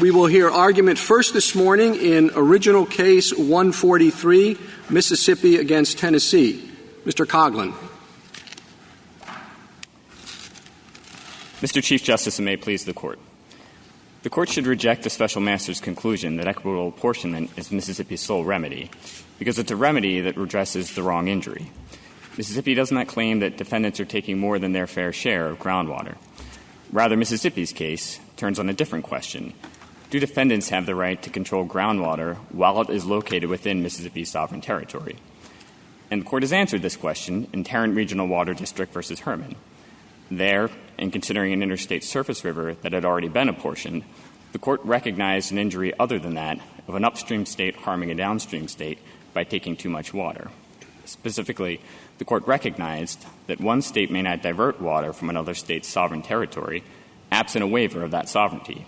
We will hear argument first this morning in original case 143, Mississippi against Tennessee. Mr. COGHLAN. Mr. Chief Justice, and may it please the Court. The Court should reject the Special Master's conclusion that equitable apportionment is Mississippi's sole remedy, because it's a remedy that redresses the wrong injury. Mississippi does not claim that defendants are taking more than their fair share of groundwater. Rather, Mississippi's case turns on a different question. Do defendants have the right to control groundwater while it is located within Mississippi's sovereign territory? And the Court has answered this question in Tarrant Regional Water District v. Herman. There, in considering an interstate surface river that had already been apportioned, the Court recognized an injury other than that of an upstream state harming a downstream state by taking too much water. Specifically, the Court recognized that one state may not divert water from another state's sovereign territory absent a waiver of that sovereignty.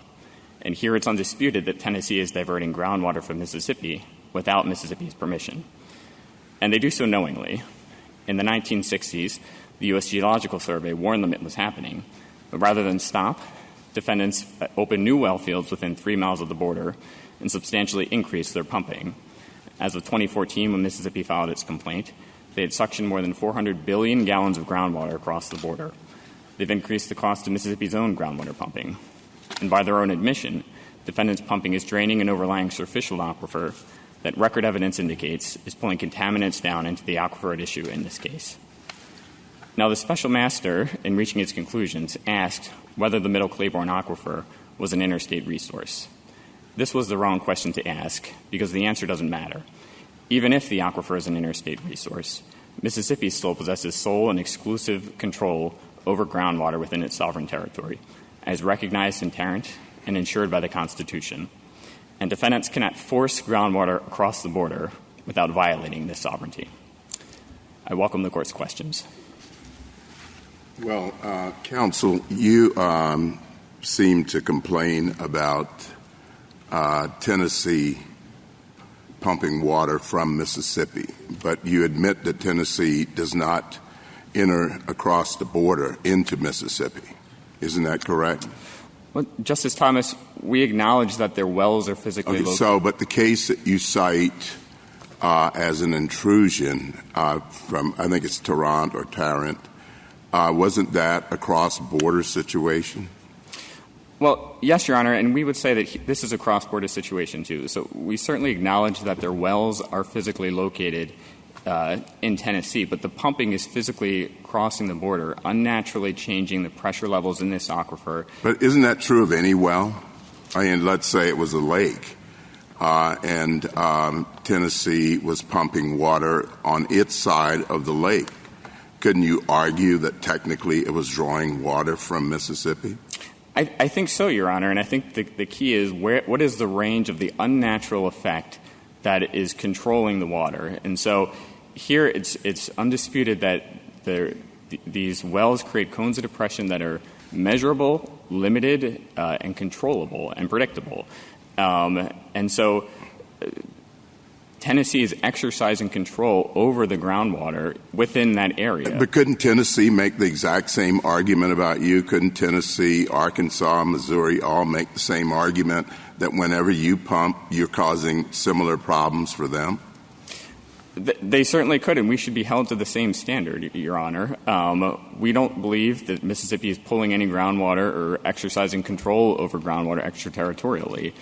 And here it's undisputed that Tennessee is diverting groundwater from Mississippi without Mississippi's permission. And they do so knowingly. In the 1960s, the U.S. Geological Survey warned them it was happening. But rather than stop, defendants opened new well fields within 3 miles of the border and substantially increased their pumping. As of 2014, when Mississippi filed its complaint, they had suctioned more than 400 billion gallons of groundwater across the border. They've increased the cost of Mississippi's own groundwater pumping. And by their own admission, defendants' pumping is draining an overlying surficial aquifer that record evidence indicates is pulling contaminants down into the aquifer at issue in this case. Now, the Special Master, in reaching its conclusions, asked whether the Middle Claiborne aquifer was an interstate resource. This was the wrong question to ask because the answer doesn't matter. Even if the aquifer is an interstate resource, Mississippi still possesses sole and exclusive control over groundwater within its sovereign territory, as recognized in Tarrant and ensured by the Constitution. And defendants cannot force groundwater across the border without violating this sovereignty. I welcome the Court's questions. Well, counsel, you seem to complain about Tennessee pumping water from Mississippi, but you admit that Tennessee does not enter across the border into Mississippi. Isn't that correct? Well, Justice Thomas, we acknowledge that their wells are physically located. But the case that you cite as an intrusion from, I think it's Tarrant or Tarrant, wasn't that a cross-border situation? Well, yes, Your Honor, and we would say that this is a cross-border situation, too. So we certainly acknowledge that their wells are physically located in Tennessee, but the pumping is physically crossing the border, unnaturally changing the pressure levels in this aquifer. But isn't that true of any well? I mean, let's say it was a lake, and Tennessee was pumping water on its side of the lake. Couldn't you argue that technically it was drawing water from Mississippi? I think so, Your Honor, and I think the key is what is the range of the unnatural effect that is controlling the water. And so here it's undisputed that these wells create cones of depression that are measurable, limited, and controllable and predictable. And so Tennessee is exercising control over the groundwater within that area. But couldn't Tennessee make the exact same argument about you? Couldn't Tennessee, Arkansas, Missouri all make the same argument that whenever you pump, you're causing similar problems for them? They certainly could, and we should be held to the same standard, Your Honor. We don't believe that Mississippi is pulling any groundwater or exercising control over groundwater extraterritorially.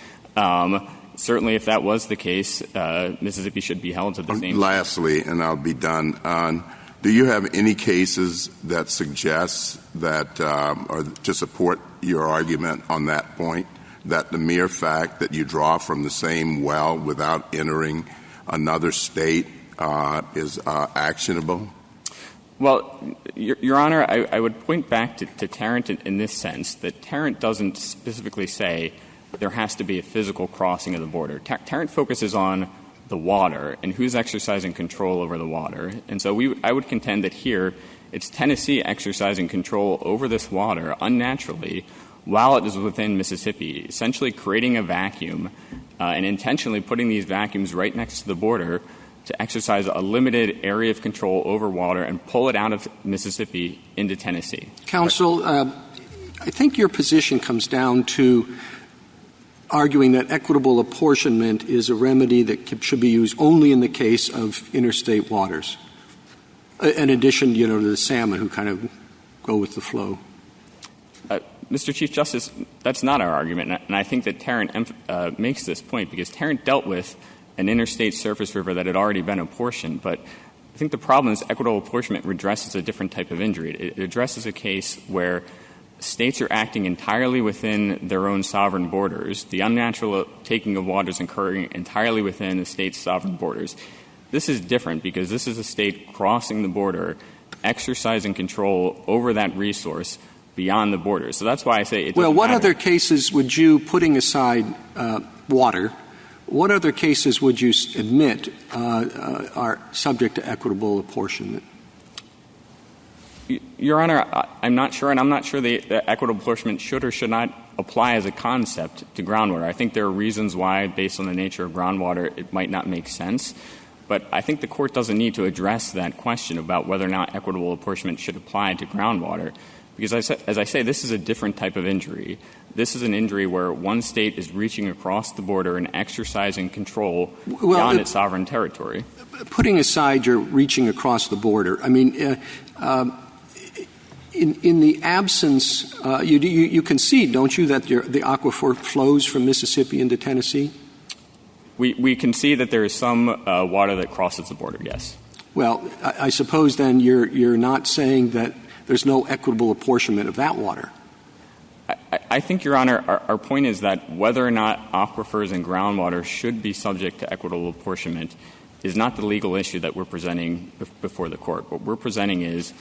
Certainly, if that was the case, Mississippi should be held to the same. Lastly, and I'll be done, do you have any cases that suggest that, or to support your argument on that point, that the mere fact that you draw from the same well without entering another state is actionable? Well, Your Honor, I would point back to Tarrant in this sense, that Tarrant doesn't specifically say there has to be a physical crossing of the border. Tarrant focuses on the water and who's exercising control over the water. And so I would contend that here it's Tennessee exercising control over this water unnaturally while it is within Mississippi, essentially creating a vacuum and intentionally putting these vacuums right next to the border to exercise a limited area of control over water and pull it out of Mississippi into Tennessee. Counsel, I think your position comes down to arguing that equitable apportionment is a remedy that should be used only in the case of interstate waters, in addition, to the salmon who kind of go with the flow. Mr. Chief Justice, that's not our argument, and I think that Tarrant makes this point because Tarrant dealt with an interstate surface river that had already been apportioned, but I think the problem is equitable apportionment redresses a different type of injury. It addresses a case where states are acting entirely within their own sovereign borders, the unnatural taking of waters occurring entirely within a state's sovereign borders. This is different because this is a state crossing the border, exercising control over that resource beyond the border. So that's why I say it doesn't what matter. Other cases would you, putting aside water, what other cases would you admit are subject to equitable apportionment? Your Honor, I'm not sure, and I'm not sure the equitable apportionment should or should not apply as a concept to groundwater. I think there are reasons why, based on the nature of groundwater, it might not make sense. But I think the Court doesn't need to address that question about whether or not equitable apportionment should apply to groundwater. Because as I say, this is a different type of injury. This is an injury where one state is reaching across the border and exercising control beyond its sovereign territory. Putting aside your reaching across the border, I mean, in the absence, you concede, don't you, that the aquifer flows from Mississippi into Tennessee? We concede that there is some water that crosses the border, yes. Well, I suppose then you're not saying that there's no equitable apportionment of that water. I think, Your Honor, our point is that whether or not aquifers and groundwater should be subject to equitable apportionment is not the legal issue that we're presenting before the Court. What we're presenting is,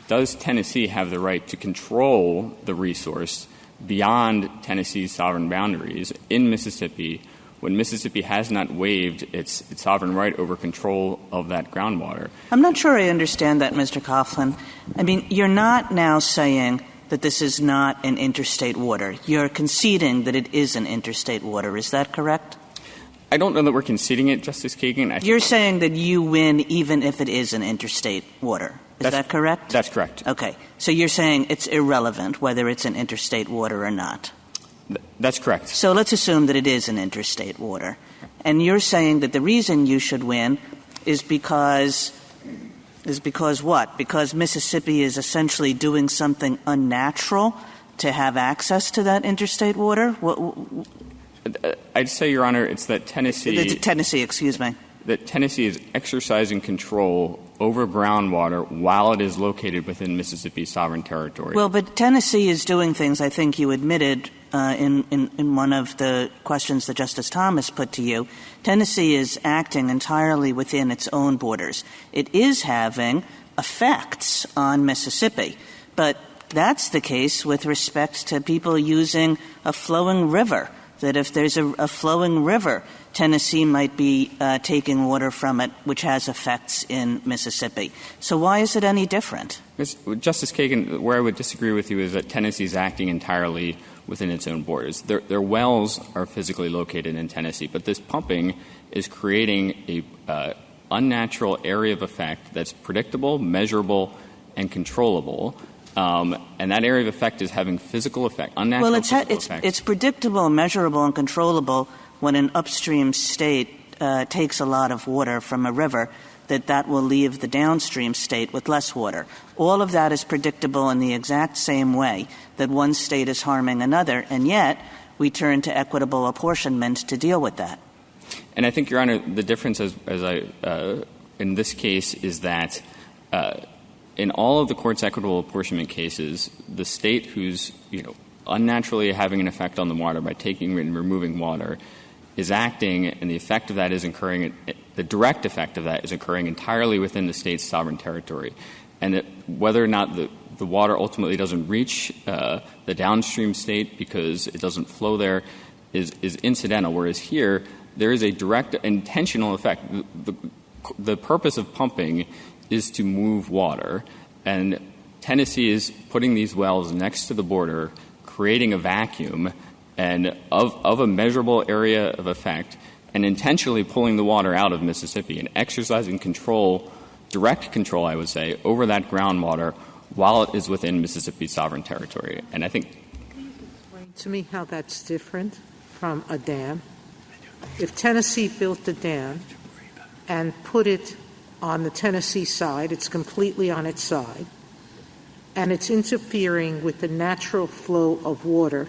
does Tennessee have the right to control the resource beyond Tennessee's sovereign boundaries in Mississippi when Mississippi has not waived its sovereign right over control of that groundwater? I'm not sure I understand that, Mr. COGHLAN. I mean, you're not now saying that this is not an interstate water. You're conceding that it is an interstate water. Is that correct? I don't know that we're conceding it, Justice Kagan. You're saying that you win even if it is an interstate water. Is that correct? That's correct. Okay. So you're saying it's irrelevant whether it's an interstate water or not. That's correct. So let's assume that it is an interstate water. And you're saying that the reason you should win is because what? Because Mississippi is essentially doing something unnatural to have access to that interstate water? I'd say, Your Honor, it's that Tennessee is exercising control over groundwater while it is located within Mississippi's sovereign territory. Well, but Tennessee is doing things, I think you admitted in one of the questions that Justice Thomas put to you. Tennessee is acting entirely within its own borders. It is having effects on Mississippi, but that's the case with respect to people using a flowing river, that if there's a flowing river, Tennessee might be taking water from it, which has effects in Mississippi. So why is it any different? Justice Kagan, where I would disagree with you is that Tennessee is acting entirely within its own borders. Their wells are physically located in Tennessee, but this pumping is creating a unnatural area of effect that's predictable, measurable, and controllable. And that area of effect is having physical effect, unnatural physical effect. It's predictable, measurable, and controllable when an upstream state takes a lot of water from a river, that will leave the downstream state with less water. All of that is predictable in the exact same way that one state is harming another, and yet we turn to equitable apportionment to deal with that. And I think, Your Honor, the difference in this case is that in all of the Court's equitable apportionment cases, the state who's, unnaturally having an effect on the water by taking and removing water is acting, and the effect of that is occurring, the direct effect of that is occurring entirely within the state's sovereign territory. And whether or not the water ultimately doesn't reach the downstream state because it doesn't flow there is incidental, whereas here there is a direct intentional effect. The purpose of pumping is to move water, and Tennessee is putting these wells next to the border, creating a vacuum and of a measurable area of effect, and intentionally pulling the water out of Mississippi and exercising control, direct control, I would say, over that groundwater while it is within Mississippi's sovereign territory. And I think — Can you explain to me how that's different from a dam. If Tennessee built a dam and put it on the Tennessee side, it's completely on its side, and it's interfering with the natural flow of water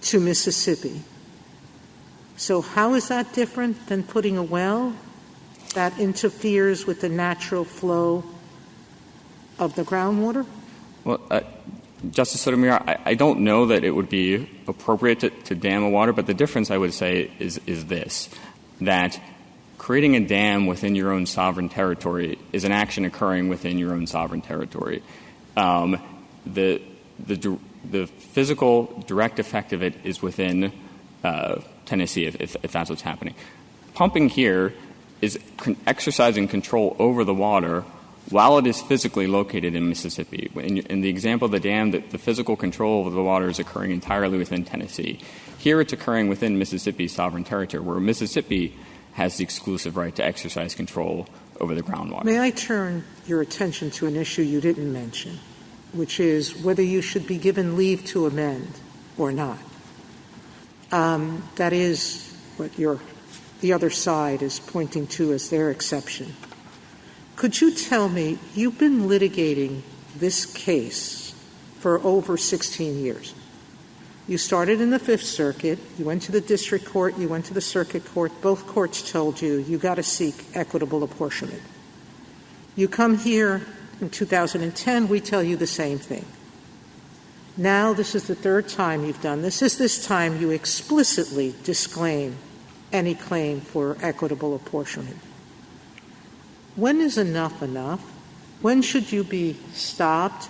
to Mississippi. So how is that different than putting a well that interferes with the natural flow of the groundwater? Well, Justice Sotomayor, I don't know that it would be appropriate to dam a water, but the difference I would say is this, that creating a dam within your own sovereign territory is an action occurring within your own sovereign territory. The physical direct effect of it is within Tennessee, if that's what's happening. Pumping here is exercising control over the water while it is physically located in Mississippi. In the example of the dam, the physical control of the water is occurring entirely within Tennessee. Here it's occurring within Mississippi's sovereign territory, where Mississippi has the exclusive right to exercise control over the groundwater. May I turn your attention to an issue you didn't mention, which is whether you should be given leave to amend or not. That is what the other side is pointing to as their exception. Could you tell me, you've been litigating this case for over 16 years. You started in the Fifth Circuit, you went to the district court, you went to the circuit court. Both courts told you got to seek equitable apportionment. You come here in 2010, we tell you the same thing. Now this is the third time you've done this. This time you explicitly disclaim any claim for equitable apportionment. When is enough enough? When should you be stopped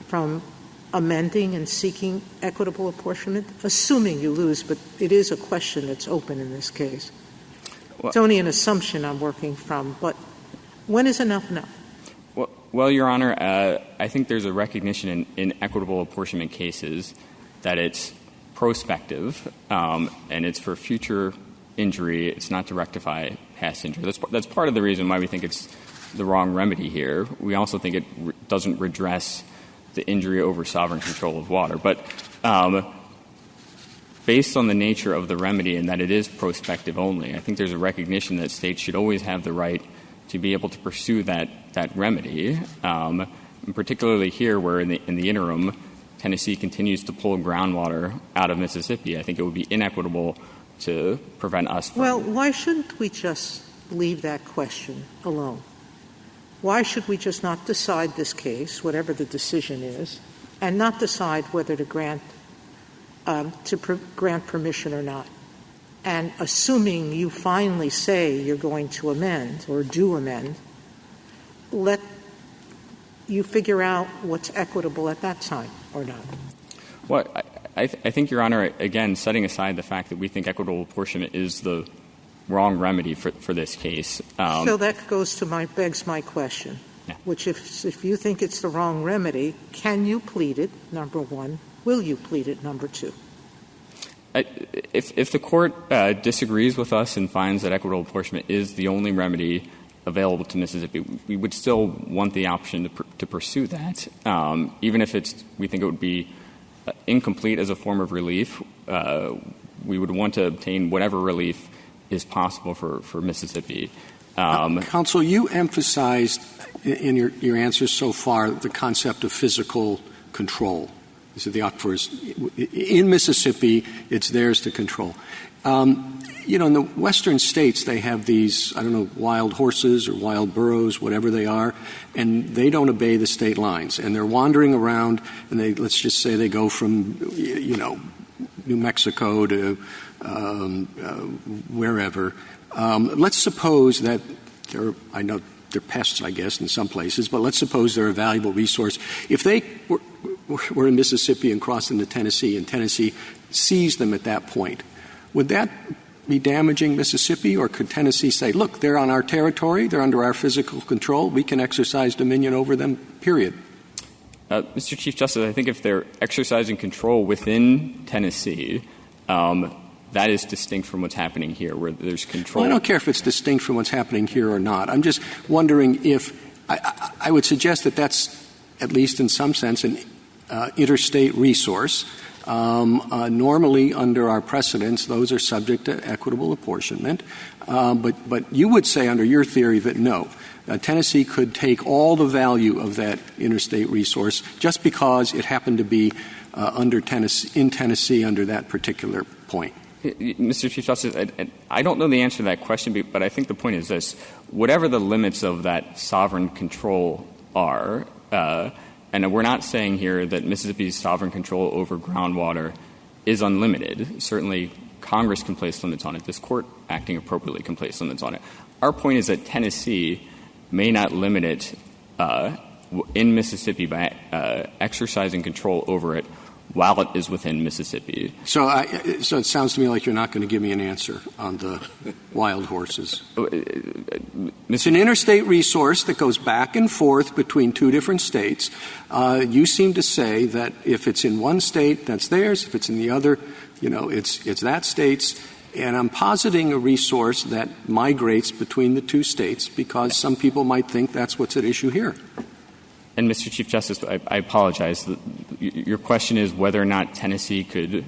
from amending and seeking equitable apportionment, assuming you lose, but it is a question that's open in this case. It's only an assumption I'm working from, but when is enough enough? Well, Your Honor, I think there's a recognition in equitable apportionment cases that it's prospective and it's for future injury. It's not to rectify past injury. That's part of the reason why we think it's the wrong remedy here. We also think it doesn't redress the injury over sovereign control of water. But based on the nature of the remedy and that it is prospective only, I think there's a recognition that states should always have the right to be able to pursue that remedy, and particularly here where in the interim Tennessee continues to pull groundwater out of Mississippi. I think it would be inequitable to prevent us from... Well, why shouldn't we just leave that question alone? Why should we just not decide this case, whatever the decision is, and not decide whether to grant permission or not? And assuming you finally say you're going to amend or do amend, let you figure out what's equitable at that time or not. Well, I think, Your Honor, again, setting aside the fact that we think equitable apportionment is the wrong remedy for this case. So that begs my question, which if you think it's the wrong remedy, can you plead it, number one? Will you plead it, number two? If the court disagrees with us and finds that equitable apportionment is the only remedy available to Mississippi, we would still want the option to pursue that, even if we think it would be incomplete as a form of relief. We would want to obtain whatever relief is possible for Mississippi. Counsel, you emphasized in your answers so far the concept of physical control. This is the Oxford's. In Mississippi, it's theirs to control. In the western states, they have these, wild horses or wild burros, whatever they are, and they don't obey the state lines. And they're wandering around, and let's just say they go from, New Mexico to wherever. Let's suppose that I know they're pests, I guess, in some places, but let's suppose they're a valuable resource. If they were in Mississippi and crossed into Tennessee, and Tennessee seized them at that point, would that be damaging Mississippi, or could Tennessee say, look, they're on our territory, they're under our physical control, we can exercise dominion over them, period? Mr. Chief Justice, I think if they're exercising control within Tennessee, that is distinct from what's happening here, where there's control. Well, I don't care if it's distinct from what's happening here or not. I'm just wondering if I would suggest that that's, at least in some sense, an interstate resource, Normally, under our precedents, those are subject to equitable apportionment. But you would say, under your theory, that no. Tennessee could take all the value of that interstate resource just because it happened to be in Tennessee under that particular point. Mr. Chief Justice, I don't know the answer to that question, but I think the point is this. Whatever the limits of that sovereign control are, and we're not saying here that Mississippi's sovereign control over groundwater is unlimited. Certainly Congress can place limits on it. This Court, acting appropriately, can place limits on it. Our point is that Tennessee may not limit it in Mississippi by exercising control over it while it is within Mississippi. So it sounds to me like you're not going to give me an answer on the wild horses. It's an interstate resource that goes back and forth between two different states. You seem to say that if it's in one state, that's theirs. If it's in the other, it's that state's. And I'm positing a resource that migrates between the two states because some people might think that's what's at issue here. And, Mr. Chief Justice, I apologize. Your question is whether or not Tennessee could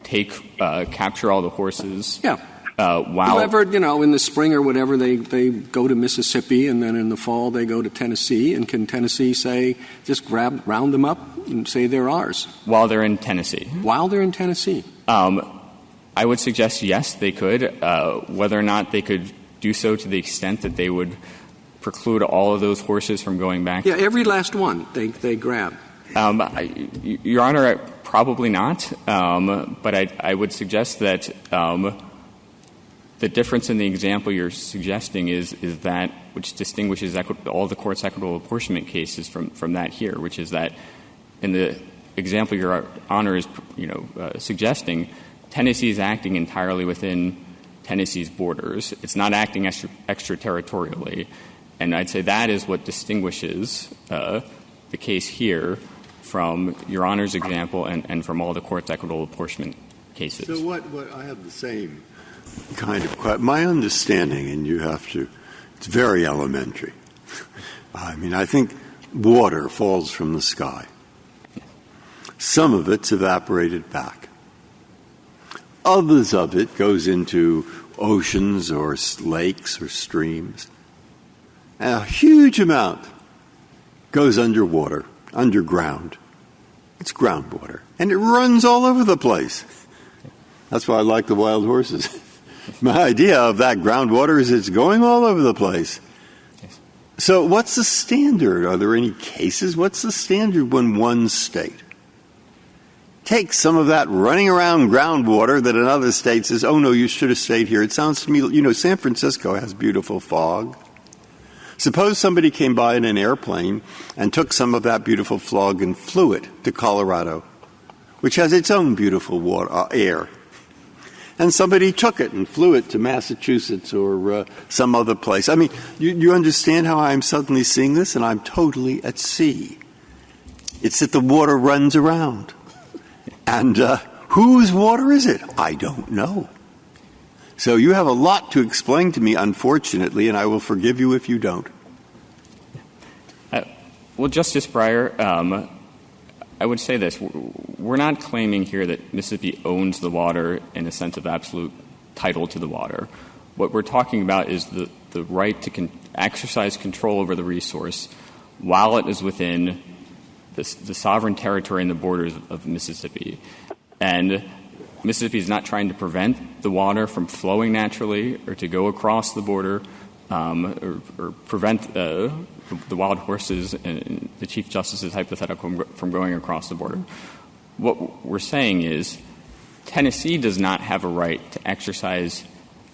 capture all the horses. Yeah. Whoever, in the spring or whatever, they go to Mississippi, and then in the fall they go to Tennessee. And can Tennessee say, just round them up and say they're ours? While they're in Tennessee. While they're in Tennessee. I would suggest, yes, they could. Whether or not they could do so to the extent that they would preclude all of those horses from going back. Yeah, every last one they grab. Your Honor, probably not. But I would suggest that the difference in the example you're suggesting is that which distinguishes all the Court's equitable apportionment cases from that here, which is that in the example Your Honor is suggesting, Tennessee is acting entirely within Tennessee's borders. It's not acting extraterritorially. And I'd say that is what distinguishes the case here from Your Honor's example and from all the Court's equitable apportionment cases. So what I have the same kind of question. My understanding, and it's very elementary. I think water falls from the sky. Some of it's evaporated back. Others of it goes into oceans or lakes or streams. And a huge amount goes underground. It's groundwater. And it runs all over the place. That's why I like the wild horses. My idea of that groundwater is it's going all over the place. Yes. So what's the standard? Are there any cases? What's the standard when one state takes some of that running around groundwater that another state says, oh, no, you should have stayed here? It sounds to me, San Francisco has beautiful fog. Suppose somebody came by in an airplane and took some of that beautiful fog and flew it to Colorado, which has its own beautiful air. And somebody took it and flew it to Massachusetts or some other place. You understand how I'm suddenly seeing this? And I'm totally at sea. It's that the water runs around. And whose water is it? I don't know. So you have a lot to explain to me, unfortunately, and I will forgive you if you don't. Well, Justice Breyer, I would say this. We're not claiming here that Mississippi owns the water in a sense of absolute title to the water. What we're talking about is the right to exercise control over the resource while it is within the sovereign territory and the borders of Mississippi. And Mississippi is not trying to prevent the water from flowing naturally or to go across the border or prevent the wild horses and the Chief Justice's hypothetical from going across the border. What we're saying is Tennessee does not have a right to exercise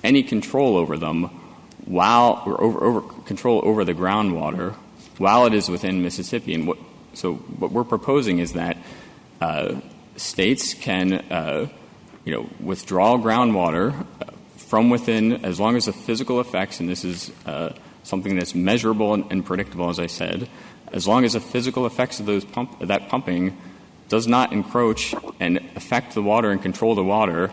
any control over them over control over the groundwater while it is within Mississippi. And what we're proposing is that states can withdraw groundwater from within, as long as the physical effects, and this is something that's measurable and predictable, as I said, as long as the physical effects of that pumping does not encroach and affect the water and control the water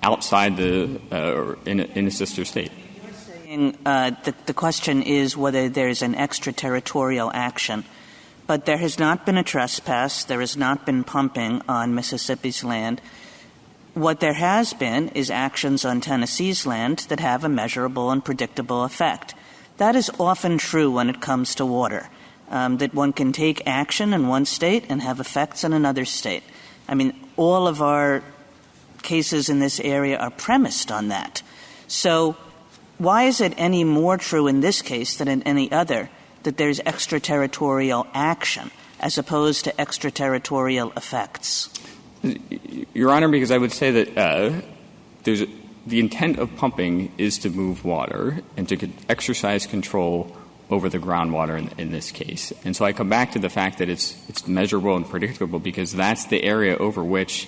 outside or in a sister state. You're saying the question is whether there's an extraterritorial action. but there has not been a trespass. There has not been pumping on Mississippi's land. What there has been is actions on Tennessee's land that have a measurable and predictable effect. That is often true when it comes to water, that one can take action in one state and have effects in another state. I mean, all of our cases in this area are premised on that. So why is it any more true in this case than in any other that there's extraterritorial action as opposed to extraterritorial effects? Your Honor, because I would say that the intent of pumping is to move water and to exercise control over the groundwater in this case. And so I come back to the fact that it's measurable and predictable because that's the area over which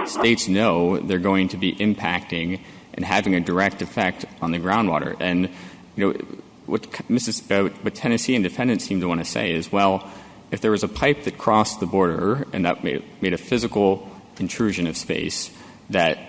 states know they're going to be impacting and having a direct effect on the groundwater. And, what Tennessee and defendants seem to want to say is, well, if there was a pipe that crossed the border and that made a physical intrusion of space, that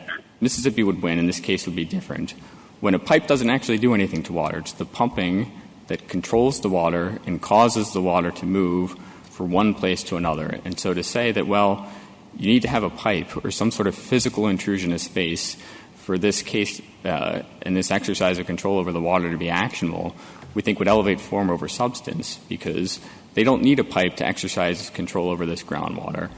Mississippi would win, and this case would be different. When a pipe doesn't actually do anything to water, it's the pumping that controls the water and causes the water to move from one place to another. And so to say that, well, you need to have a pipe or some sort of physical intrusion of space for this case and this exercise of control over the water to be actionable, we think would elevate form over substance because they don't need a pipe to exercise control over this groundwater.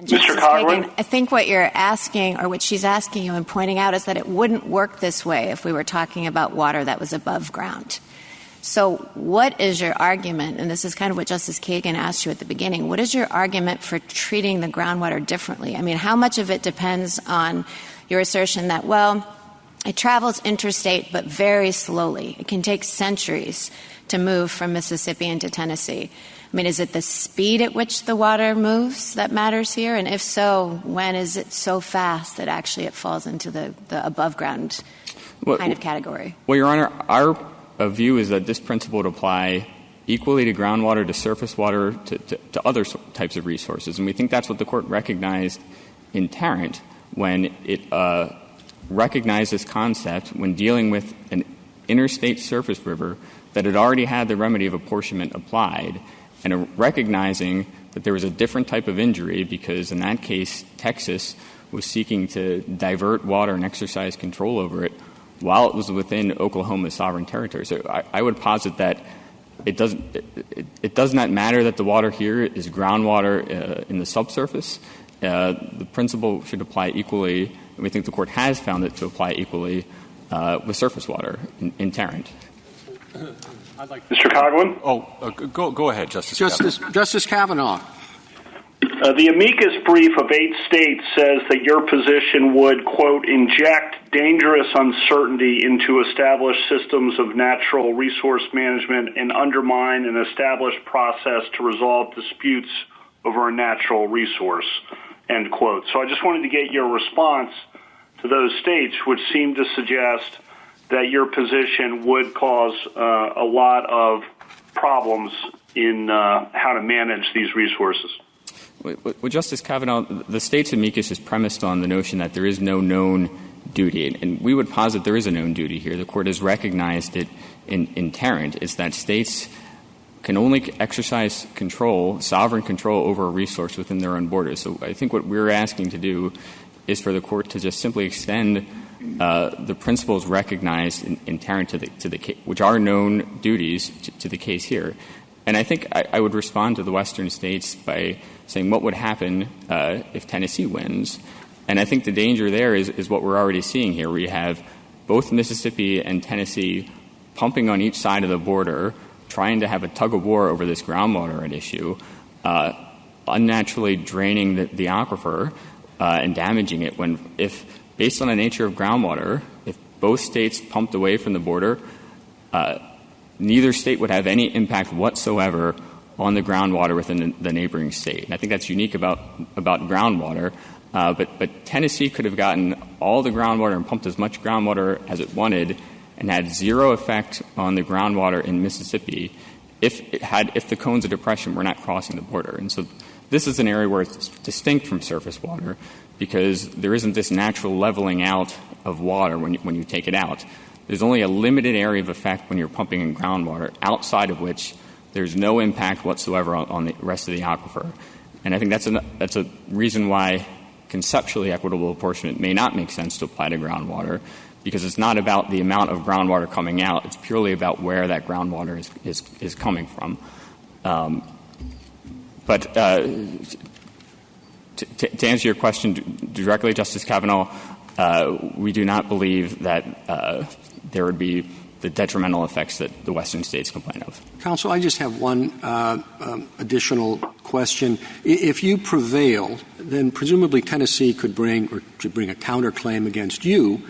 Mr. Coghlan? I think what you're asking, or what she's asking you and pointing out, is that it wouldn't work this way if we were talking about water that was above ground. So what is your argument, and this is kind of what Justice Kagan asked you at the beginning, what is your argument for treating the groundwater differently? I mean, how much of it depends on your assertion that, well, it travels interstate but very slowly. It can take centuries to move from Mississippi into Tennessee. I mean, is it the speed at which the water moves that matters here? And if so, when is it so fast that actually it falls into the above-ground kind of category? Well, Your Honor, our view is that this principle would apply equally to groundwater, to surface water, to other types of resources. And we think that's what the Court recognized in Tarrant when it recognized this concept when dealing with an interstate surface river that had already had the remedy of apportionment applied, and recognizing that there was a different type of injury because in that case Texas was seeking to divert water and exercise control over it while it was within Oklahoma's sovereign territory. So I would posit that it does not matter that the water here is groundwater in the subsurface. The principle should apply equally, and we think the Court has found it to apply equally with surface water in Tarrant. Mr. Coghlan? Go ahead, Justice Kavanaugh. Justice Kavanaugh. The amicus brief of 8 states says that your position would, quote, inject dangerous uncertainty into established systems of natural resource management and undermine an established process to resolve disputes over a natural resource, end quote. So I just wanted to get your response to those states, which seem to suggest that your position would cause a lot of problems in how to manage these resources. Well, Justice Kavanaugh, the state's amicus is premised on the notion that there is no known duty, and we would posit there is a known duty here. The Court has recognized it in Tarrant. It's that states can only exercise control, sovereign control over a resource within their own borders. So I think what we're asking to do is for the Court to just simply extend the principles recognized in Tarrant to the case, which are known duties to the case here. And I think I would respond to the Western states by saying what would happen if Tennessee wins. And I think the danger there is what we're already seeing here, where you have both Mississippi and Tennessee pumping on each side of the border, trying to have a tug-of-war over this groundwater at issue, unnaturally draining the aquifer and damaging it if based on the nature of groundwater, if both states pumped away from the border, neither state would have any impact whatsoever on the groundwater within the neighboring state. And I think that's unique about groundwater. But Tennessee could have gotten all the groundwater and pumped as much groundwater as it wanted and had zero effect on the groundwater in Mississippi if the cones of depression were not crossing the border. And so this is an area where it's distinct from surface water because there isn't this natural leveling out of water when you take it out. There's only a limited area of effect when you're pumping in groundwater, outside of which there's no impact whatsoever on the rest of the aquifer. And I think that's a reason why conceptually equitable apportionment may not make sense to apply to groundwater, because it's not about the amount of groundwater coming out. It's purely about where that groundwater is coming from. But to answer your question directly, Justice Kavanaugh, we do not believe that there would be the detrimental effects that the Western states complain of. Counsel, I just have one additional question. If you prevail, then presumably Tennessee should bring a counterclaim against you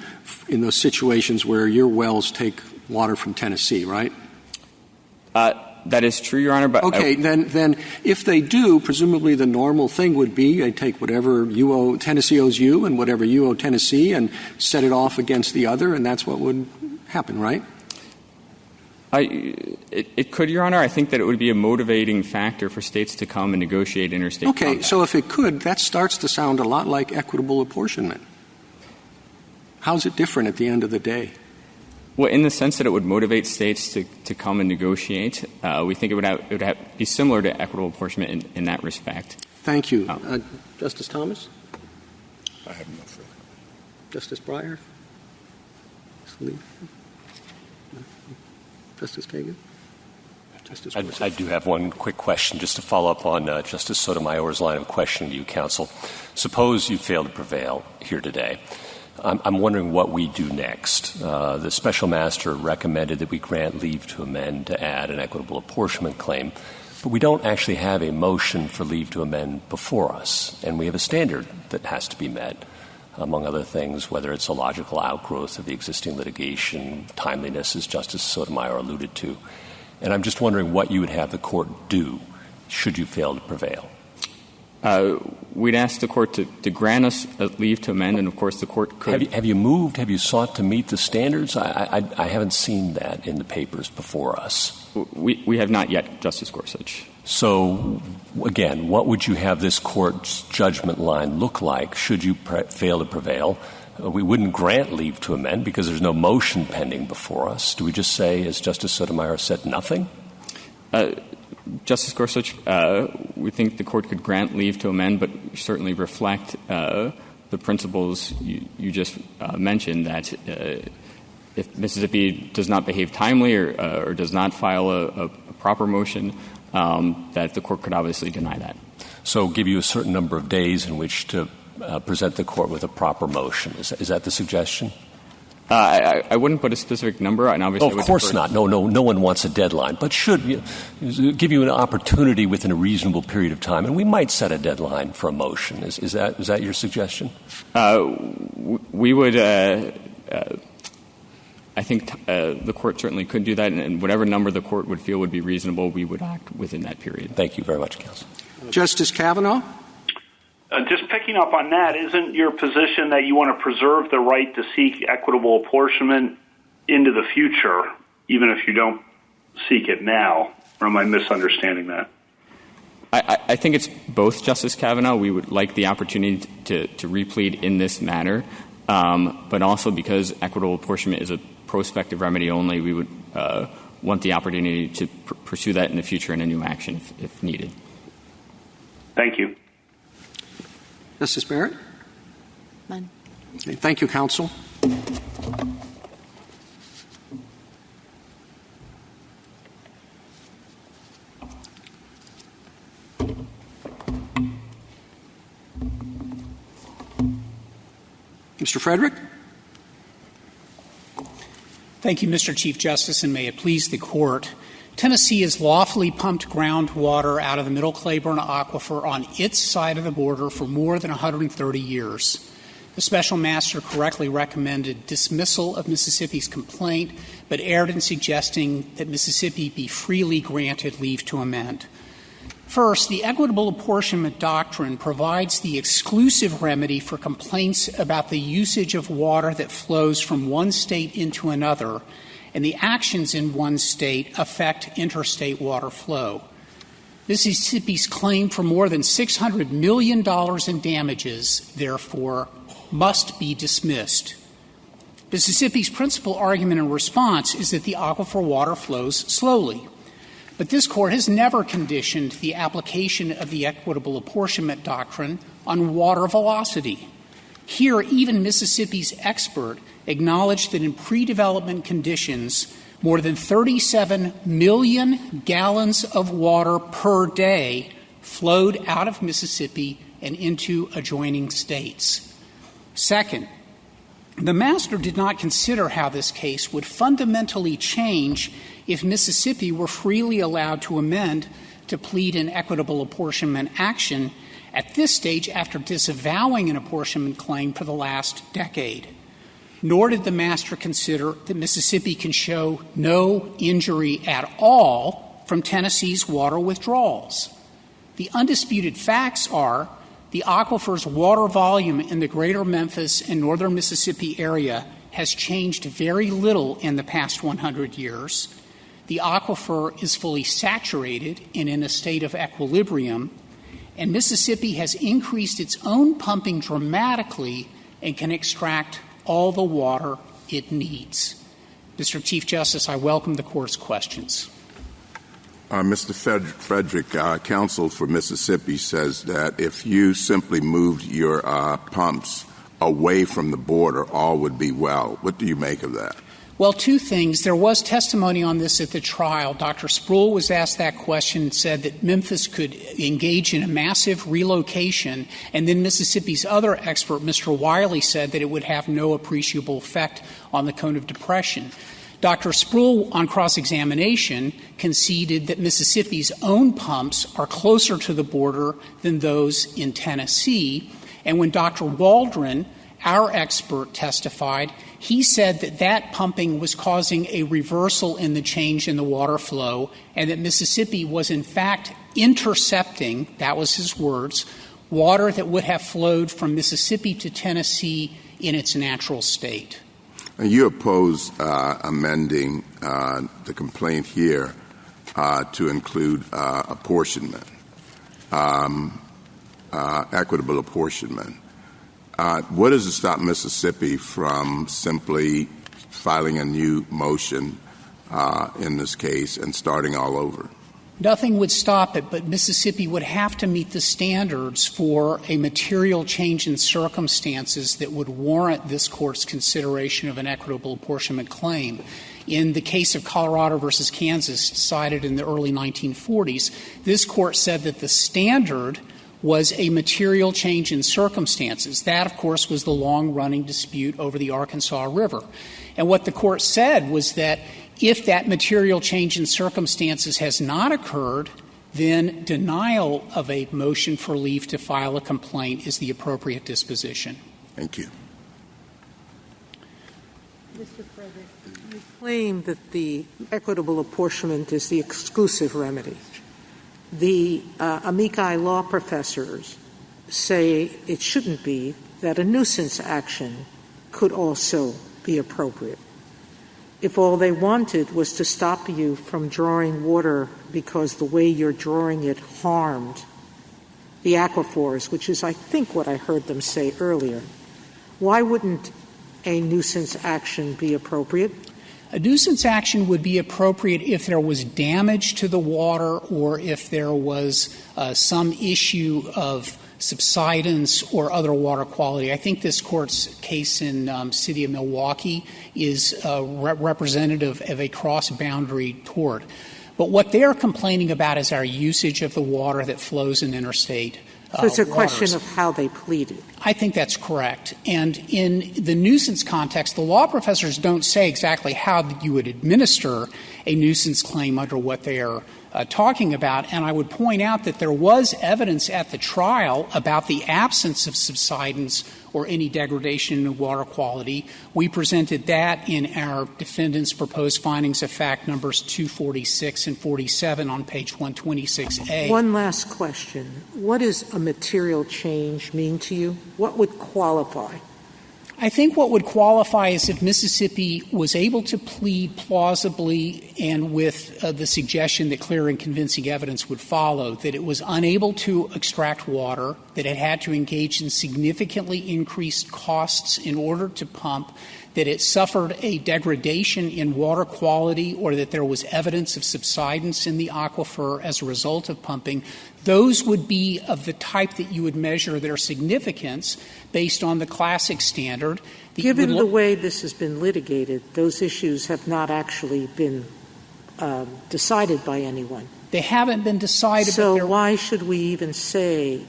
in those situations where your wells take water from Tennessee, right? That is true, Your Honor. But okay, then if they do, presumably the normal thing would be they take whatever Tennessee owes you and whatever you owe Tennessee and set it off against the other, and that's what would happen, right? It could, Your Honor. I think that it would be a motivating factor for states to come and negotiate interstate compacts. So if it could, that starts to sound a lot like equitable apportionment. How is it different at the end of the day? Well, in the sense that it would motivate states to come and negotiate, we think it would be similar to equitable apportionment in that respect. Thank you. Justice Thomas? I have no further. Justice Breyer? Justice Kagan? I do have one quick question just to follow up on Justice Sotomayor's line of questioning to you, counsel. Suppose you fail to prevail here today. I'm wondering what we do next. The special master recommended that we grant leave to amend to add an equitable apportionment claim, but we don't actually have a motion for leave to amend before us, and we have a standard that has to be met, among other things, whether it's a logical outgrowth of the existing litigation, timeliness, as Justice Sotomayor alluded to. And I'm just wondering what you would have the court do should you fail to prevail. We'd ask the court to grant us a leave to amend, and of course the court could. Have you moved? Have you sought to meet the standards? I haven't seen that in the papers before us. We have not yet, Justice Gorsuch. So, again, what would you have this court's judgment line look like should you fail to prevail? We wouldn't grant leave to amend because there's no motion pending before us. Do we just say, as Justice Sotomayor said, nothing? Justice Gorsuch, we think the court could grant leave to amend, but certainly reflect the principles you just mentioned, that if Mississippi does not behave timely or does not file a proper motion, that the court could obviously deny that. So give you a certain number of days in which to present the court with a proper motion. Is that the suggestion? I wouldn't put a specific number, and obviously, of course not. No one wants a deadline, but should give you an opportunity within a reasonable period of time, and we might set a deadline for a motion. Is that your suggestion? We would. I think the court certainly could do that, and whatever number the court would feel would be reasonable, we would act within that period. Thank you very much, counsel. Justice Kavanaugh? Just picking up on that, isn't your position that you want to preserve the right to seek equitable apportionment into the future, even if you don't seek it now? Or am I misunderstanding that? I think it's both, Justice Kavanaugh. We would like the opportunity to replead in this matter, but also because equitable apportionment is a prospective remedy only, we would want the opportunity to pursue that in the future in a new action if needed. Thank you. Justice Barrett? None. Okay, thank you, counsel. Mr. Frederick? Thank you, Mr. Chief Justice, and may it please the Court. Tennessee has lawfully pumped groundwater out of the Middle Claiborne Aquifer on its side of the border for more than 130 years. The special master correctly recommended dismissal of Mississippi's complaint, but erred in suggesting that Mississippi be freely granted leave to amend. First, the equitable apportionment doctrine provides the exclusive remedy for complaints about the usage of water that flows from one state into another, and the actions in one state affect interstate water flow. Mississippi's claim for more than $600 million in damages, therefore, must be dismissed. Mississippi's principal argument in response is that the aquifer water flows slowly. But this Court has never conditioned the application of the equitable apportionment doctrine on water velocity. Here, even Mississippi's expert acknowledged that in pre-development conditions, more than 37 million gallons of water per day flowed out of Mississippi and into adjoining states. Second, the master did not consider how this case would fundamentally change if Mississippi were freely allowed to amend to plead an equitable apportionment action at this stage after disavowing an apportionment claim for the last decade. Nor did the master consider that Mississippi can show no injury at all from Tennessee's water withdrawals. The undisputed facts are the aquifer's water volume in the greater Memphis and northern Mississippi area has changed very little in the past 100 years. The aquifer is fully saturated and in a state of equilibrium, and Mississippi has increased its own pumping dramatically and can extract all the water it needs. Mr. Chief Justice, I welcome the Court's questions. Mr. Frederick, counsel for Mississippi says that if you simply moved your pumps away from the border, all would be well. What do you make of that? Well, two things. There was testimony on this at the trial. Dr. Spruill was asked that question and said that Memphis could engage in a massive relocation, and then Mississippi's other expert, Mr. Wiley, said that it would have no appreciable effect on the cone of depression. Dr. Spruill, on cross-examination, conceded that Mississippi's own pumps are closer to the border than those in Tennessee. And when Dr. Waldron, our expert, testified, he said that that pumping was causing a reversal in the change in the water flow and that Mississippi was, in fact, intercepting, that was his words, water that would have flowed from Mississippi to Tennessee in its natural state. You oppose amending the complaint here to include apportionment, equitable apportionment. What does it stop Mississippi from simply filing a new motion in this case and starting all over? Nothing would stop it, but Mississippi would have to meet the standards for a material change in circumstances that would warrant this Court's consideration of an equitable apportionment claim. In the case of Colorado versus Kansas, decided in the early 1940s, this Court said that the standard was a material change in circumstances. That, of course, was the long-running dispute over the Arkansas River. And what the Court said was that if that material change in circumstances has not occurred, then denial of a motion for leave to file a complaint is the appropriate disposition. Thank you. Mr. Frederick, you claim that the equitable apportionment is the exclusive remedy. The amici law professors say it shouldn't be, that a nuisance action could also be appropriate. If all they wanted was to stop you from drawing water because the way you're drawing it harmed the aquifers, which is, I think, what I heard them say earlier, why wouldn't a nuisance action be appropriate? A nuisance action would be appropriate if there was damage to the water or if there was some issue of subsidence or other water quality. I think this Court's case in City of Milwaukee is representative of a cross-boundary tort. But what they're complaining about is our usage of the water that flows in interstate So it's a waters. question of how they pleaded. I think that's correct. And in the nuisance context, the law professors don't say exactly how you would administer a nuisance claim under what they are talking about. And I would point out that there was evidence at the trial about the absence of subsidence or any degradation in water quality. We presented that in our defendants' proposed findings of fact numbers 246 and 47 on page 126A. One last question. What does a material change mean to you? What would qualify? I think what would qualify is if Mississippi was able to plead plausibly and with the suggestion that clear and convincing evidence would follow, that it was unable to extract water, that it had to engage in significantly increased costs in order to pump, that it suffered a degradation in water quality, or that there was evidence of subsidence in the aquifer as a result of pumping, those would be of the type that you would measure their significance based on the classic standard. Given the way this has been litigated, those issues have not actually been decided by anyone. They haven't been decided. So why should we even say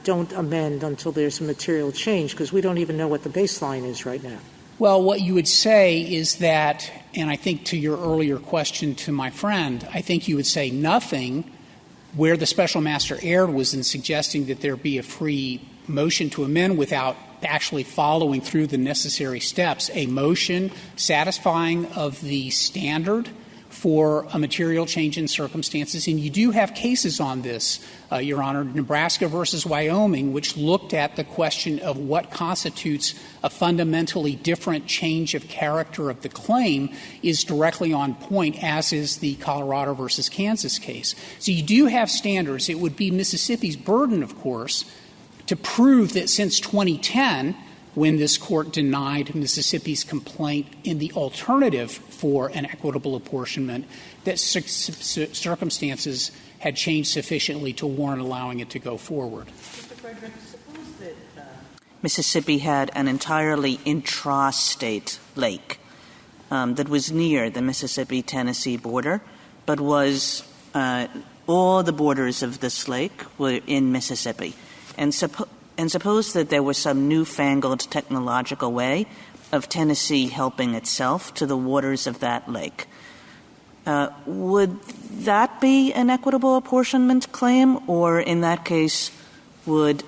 don't amend until there's a material change? Because we don't even know what the baseline is right now. Well, what you would say is that, and I think to your earlier question to my friend, I think you would say nothing. Where the special master erred was in suggesting that there be a free motion to amend without actually following through the necessary steps, a motion satisfying of the standard for a material change in circumstances. And you do have cases on this, Your Honor, Nebraska versus Wyoming, which looked at the question of what constitutes a fundamentally different change of character of the claim is directly on point, as is the Colorado versus Kansas case. So you do have standards. It would be Mississippi's burden, of course, to prove that since 2010, when this court denied Mississippi's complaint in the alternative for an equitable apportionment, that circumstances had changed sufficiently to warrant allowing it to go forward. Mr. Frederick, suppose that Mississippi had an entirely intrastate lake that was near the Mississippi-Tennessee border, but was all the borders of this lake were in Mississippi. And suppose that there was some newfangled technological way of Tennessee helping itself to the waters of that lake. Would that be an equitable apportionment claim, or in that case would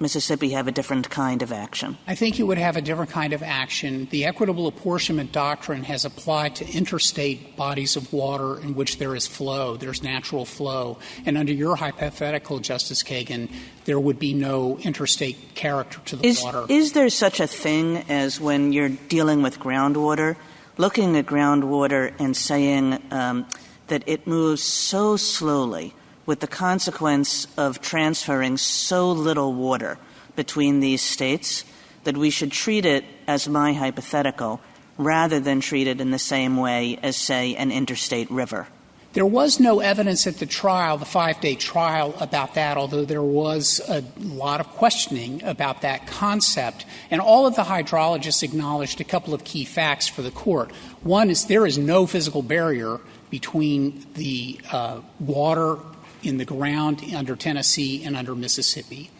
Mississippi have a different kind of action? I think it would have a different kind of action. The equitable apportionment doctrine has applied to interstate bodies of water in which there is flow, there's natural flow. And under your hypothetical, Justice Kagan, there would be no interstate character to the water. Is there such a thing as when you're dealing with groundwater, looking at groundwater and saying that it moves so slowly with the consequence of transferring so little water between these states that we should treat it as my hypothetical rather than treat it in the same way as, say, an interstate river? There was no evidence at the trial, the 5-day trial, about that, although there was a lot of questioning about that concept. And all of the hydrologists acknowledged a couple of key facts for the court. One is there is no physical barrier between the water in the ground under Tennessee and under Mississippi.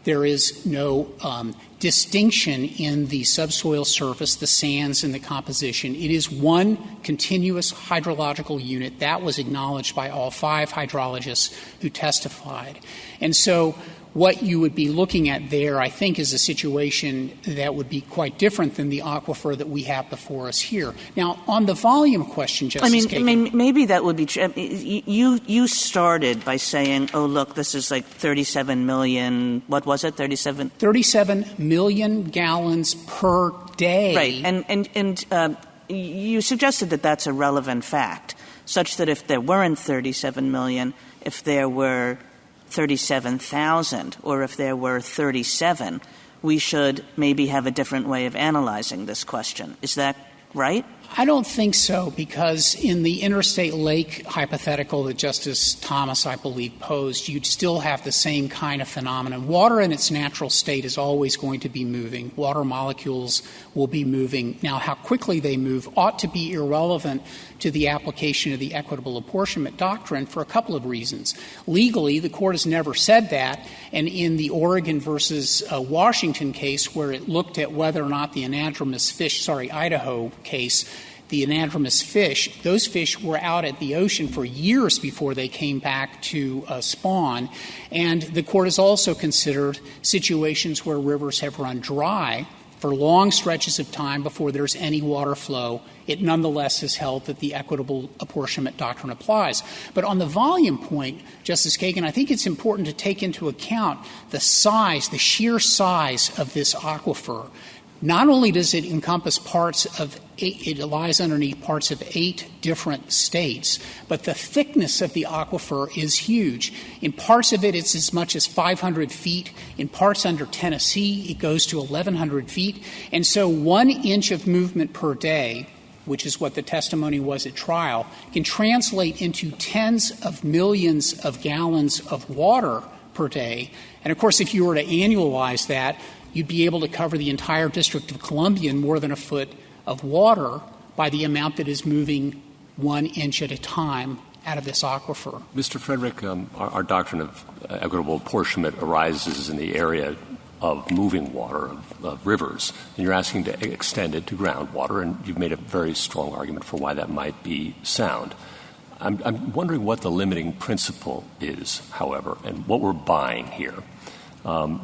There is no distinction in the subsoil surface, the sands, and the composition. It is one continuous hydrological unit. That was acknowledged by all 5 hydrologists who testified. And so what you would be looking at there, I think, is a situation that would be quite different than the aquifer that we have before us here. Now, on the volume question, Justice Kagan. Maybe that would be true. You started by saying, oh, look, this is like 37 million, what was it, 37? 37 million gallons per day. Right. And you suggested that that's a relevant fact, such that if there weren't 37 million, if there were 37,000, or if there were 37, we should maybe have a different way of analyzing this question. Is that right? I don't think so, because in the interstate lake hypothetical that Justice Thomas, I believe, posed, you'd still have the same kind of phenomenon. Water in its natural state is always going to be moving. Water molecules will be moving. Now, how quickly they move ought to be irrelevant to the application of the equitable apportionment doctrine for a couple of reasons. Legally, the Court has never said that, and in the Oregon versus Washington case, where it looked at whether or not the Idaho case, the anadromous fish, those fish were out at the ocean for years before they came back to spawn. And the Court has also considered situations where rivers have run dry for long stretches of time before there's any water flow. It nonetheless has held that the equitable apportionment doctrine applies. But on the volume point, Justice Kagan, I think it's important to take into account the size, the sheer size of this aquifer. not only does it encompass it lies underneath parts of 8 different states, but the thickness of the aquifer is huge. In parts of it, it's as much as 500 feet. In parts under Tennessee, it goes to 1,100 feet. And so 1 inch of movement per day, which is what the testimony was at trial, can translate into tens of millions of gallons of water per day. And, of course, if you were to annualize that, you'd be able to cover the entire District of Columbia in more than a foot of water by the amount that is moving 1 inch at a time out of this aquifer. Mr. Frederick, our doctrine of equitable apportionment arises in the area of moving water, of rivers, and you're asking to extend it to groundwater, and you've made a very strong argument for why that might be sound. I'm wondering what the limiting principle is, however, and what we're buying here.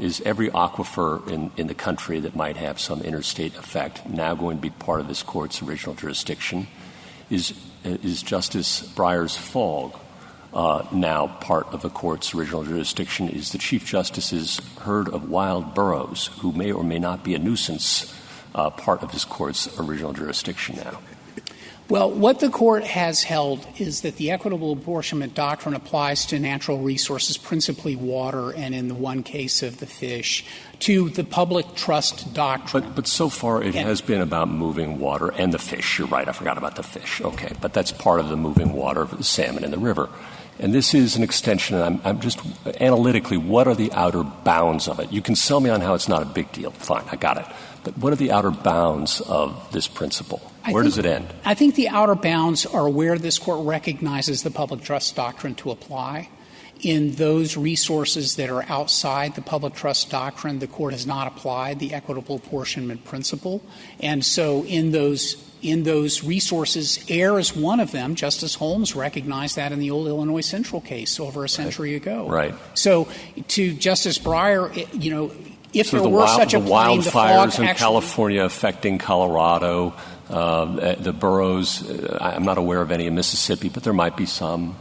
Is every aquifer in the country that might have some interstate effect now going to be part of this court's original jurisdiction? Is Justice Breyer's fog now part of the court's original jurisdiction? Is the Chief Justice's herd of wild burros, who may or may not be a nuisance, part of this court's original jurisdiction now? Well, what the court has held is that the equitable apportionment doctrine applies to natural resources, principally water, and in the one case of the fish, to the public trust doctrine. But so far it has been about moving water and the fish. You're right. I forgot about the fish. Okay. But that's part of the moving water of the salmon in the river. And this is an extension, and I'm just analytically, what are the outer bounds of it? You can sell me on how it's not a big deal. Fine, I got it. But what are the outer bounds of this principle? Where does it end? I think the outer bounds are where this court recognizes the public trust doctrine to apply. In those resources that are outside the public trust doctrine, the court has not applied the equitable apportionment principle. And so in those resources, air is one of them. Justice Holmes recognized that in the old Illinois Central case over a century ago. Right. So to Justice Breyer, if there were such a plane, the fog wildfires in California affecting Colorado, the boroughs, I'm not aware of any in Mississippi, but there might be some.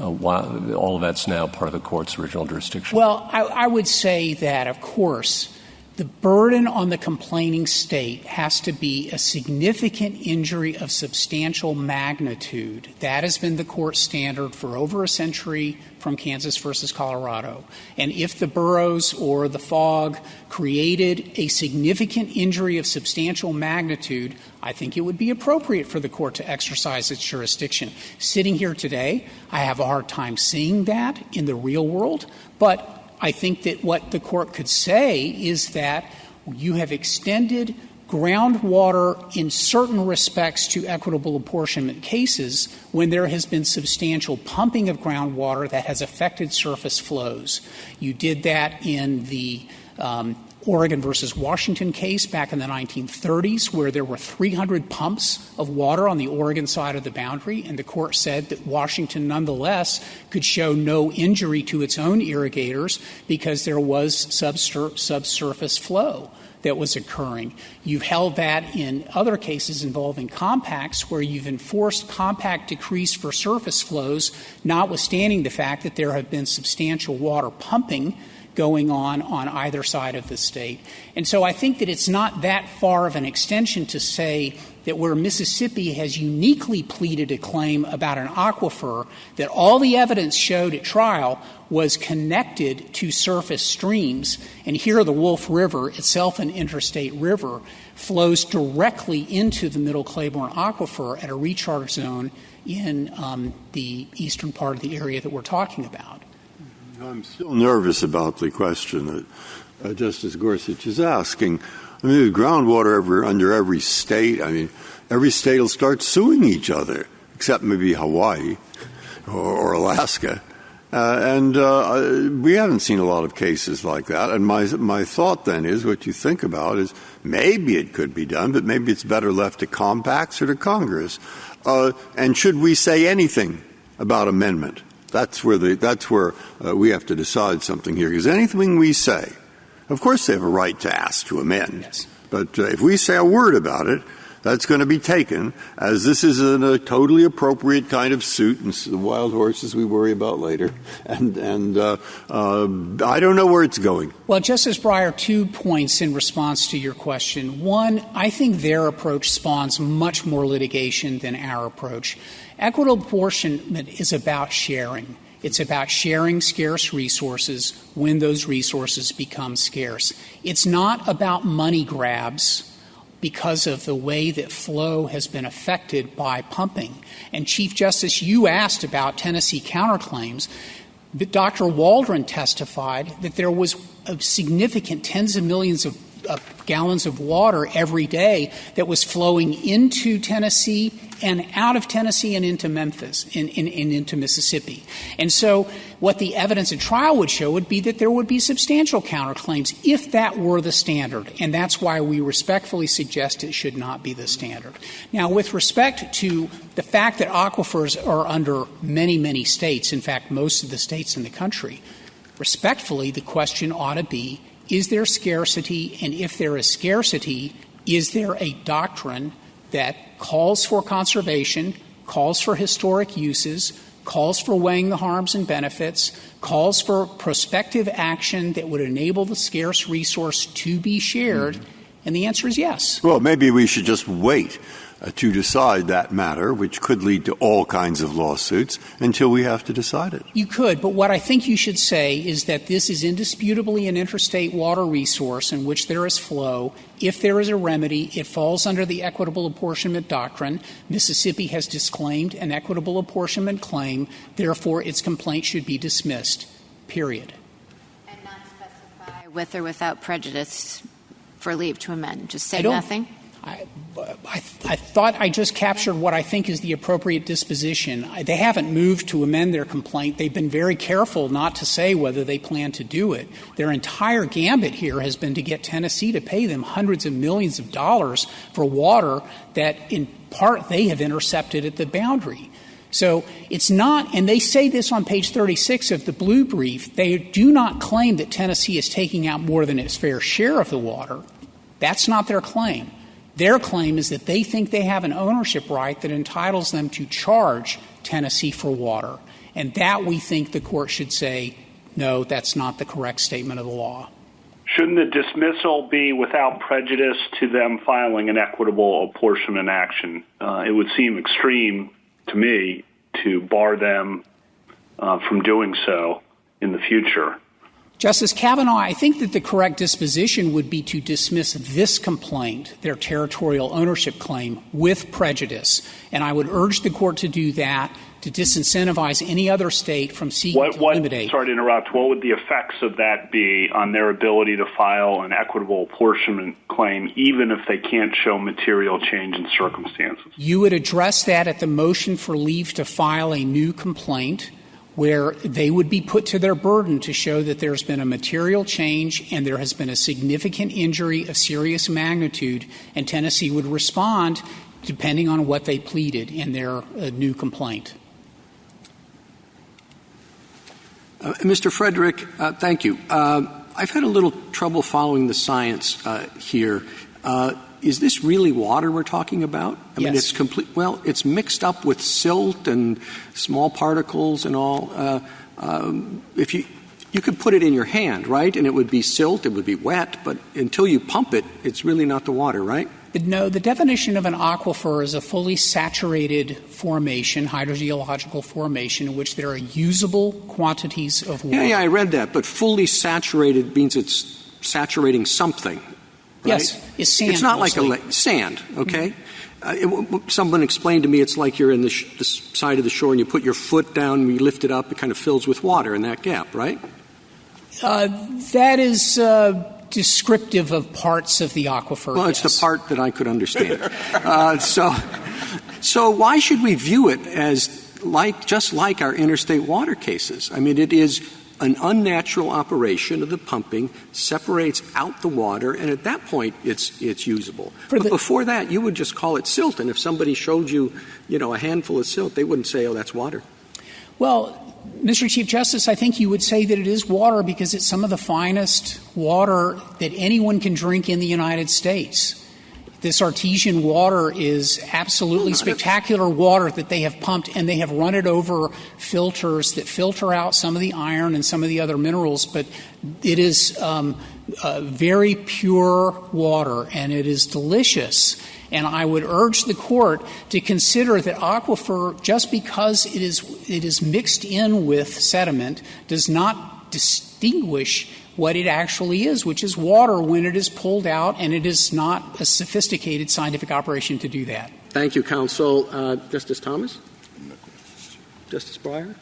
All of that's now part of the court's original jurisdiction. Well, I would say that, of course, the burden on the complaining state has to be a significant injury of substantial magnitude. That has been the court standard for over a century from Kansas versus Colorado. And if the boroughs or the fog created a significant injury of substantial magnitude, I think it would be appropriate for the court to exercise its jurisdiction. Sitting here today, I have a hard time seeing that in the real world, but I think that what the court could say is that you have extended groundwater in certain respects to equitable apportionment cases when there has been substantial pumping of groundwater that has affected surface flows. You did that in the Oregon versus Washington case back in the 1930s, where there were 300 pumps of water on the Oregon side of the boundary, and the court said that Washington nonetheless could show no injury to its own irrigators because there was subsurface flow that was occurring. You've held that in other cases involving compacts where you've enforced compact decrease for surface flows, notwithstanding the fact that there have been substantial water pumping going on either side of the state. And so I think that it's not that far of an extension to say that where Mississippi has uniquely pleaded a claim about an aquifer, that all the evidence showed at trial was connected to surface streams. And here the Wolf River, itself an interstate river, flows directly into the Middle Claiborne Aquifer at a recharge zone in the eastern part of the area that we're talking about. I'm still nervous about the question that Justice Gorsuch is asking. I mean, there's groundwater under every state. I mean, every state will start suing each other, except maybe Hawaii or Alaska. And we haven't seen a lot of cases like that. And my thought then is what you think about is maybe it could be done, but maybe it's better left to compacts or to Congress. And should we say anything about amendment? That's where we have to decide something here. Because anything we say, of course they have a right to ask to amend. Yes. But if we say a word about it, that's going to be taken as this is a totally appropriate kind of suit, and the wild horses we worry about later. And I don't know where it's going. Well, Justice Breyer, 2 points in response to your question. One, I think their approach spawns much more litigation than our approach. Equitable apportionment is about sharing. It's about sharing scarce resources when those resources become scarce. It's not about money grabs because of the way that flow has been affected by pumping. And, Chief Justice, you asked about Tennessee counterclaims. But Dr. Waldron testified that there was a significant tens of millions of gallons of water every day that was flowing into Tennessee and out of Tennessee and into Memphis and into Mississippi. And so what the evidence at trial would show would be that there would be substantial counterclaims if that were the standard. And that's why we respectfully suggest it should not be the standard. Now, with respect to the fact that aquifers are under many, many states, in fact, most of the states in the country, respectfully, the question ought to be, is there scarcity? And if there is scarcity, is there a doctrine that calls for conservation, calls for historic uses, calls for weighing the harms and benefits, calls for prospective action that would enable the scarce resource to be shared? And the answer is yes. Well, maybe we should just wait to decide that matter, which could lead to all kinds of lawsuits, until we have to decide it. You could, but what I think you should say is that this is indisputably an interstate water resource in which there is flow. If there is a remedy, it falls under the equitable apportionment doctrine. Mississippi has disclaimed an equitable apportionment claim. Therefore, its complaint should be dismissed, period. And not specify with or without prejudice for leave to amend. Just say nothing? I thought I just captured what I think is the appropriate disposition. They haven't moved to amend their complaint. They've been very careful not to say whether they plan to do it. Their entire gambit here has been to get Tennessee to pay them hundreds of millions of dollars for water that, in part, they have intercepted at the boundary. So it's not, and they say this on page 36 of the blue brief, they do not claim that Tennessee is taking out more than its fair share of the water. That's not their claim. Their claim is that they think they have an ownership right that entitles them to charge Tennessee for water. And that, we think, the court should say, no, that's not the correct statement of the law. Shouldn't the dismissal be without prejudice to them filing an equitable apportionment action? It would seem extreme to me to bar them from doing so in the future. Justice Kavanaugh, I think that the correct disposition would be to dismiss this complaint, their territorial ownership claim, with prejudice. And I would urge the court to do that, to disincentivize any other state from seeking to eliminate. Sorry to interrupt. What would the effects of that be on their ability to file an equitable apportionment claim, even if they can't show material change in circumstances? You would address that at the motion for leave to file a new complaint, where they would be put to their burden to show that there's been a material change and there has been a significant injury of serious magnitude, and Tennessee would respond depending on what they pleaded in their new complaint. Mr. Frederick, thank you. I've had a little trouble following the science here. Is this really water we're talking about? I mean, it's complete. Well, it's mixed up with silt and small particles and all. If you could put it in your hand, right, and it would be silt, it would be wet, but until you pump it, it's really not the water, right? No, the definition of an aquifer is a fully saturated formation, hydrogeological formation, in which there are usable quantities of water. Yeah, I read that, but fully saturated means it's saturating something. Right? Yes, it's sand. It's not mostly. like sand, okay? Someone explained to me it's like you're in the side of the shore and you put your foot down and you lift it up, it kind of fills with water in that gap, right? That is descriptive of parts of the aquifer. Well, yes. It's the part that I could understand. So why should we view it as just like our interstate water cases? I mean, it is an unnatural operation of the pumping, separates out the water, and at that point it's usable. But before that, you would just call it silt, and if somebody showed you, a handful of silt, they wouldn't say, oh, that's water. Well, Mr. Chief Justice, I think you would say that it is water because it's some of the finest water that anyone can drink in the United States. This artesian water is absolutely spectacular water that they have pumped, and they have run it over filters that filter out some of the iron and some of the other minerals, but it is very pure water, and it is delicious. And I would urge the Court to consider that aquifer, just because it is mixed in with sediment, does not distinguish what it actually is, which is water when it is pulled out, and it is not a sophisticated scientific operation to do that. Thank you, counsel. Justice Thomas? Justice Breyer?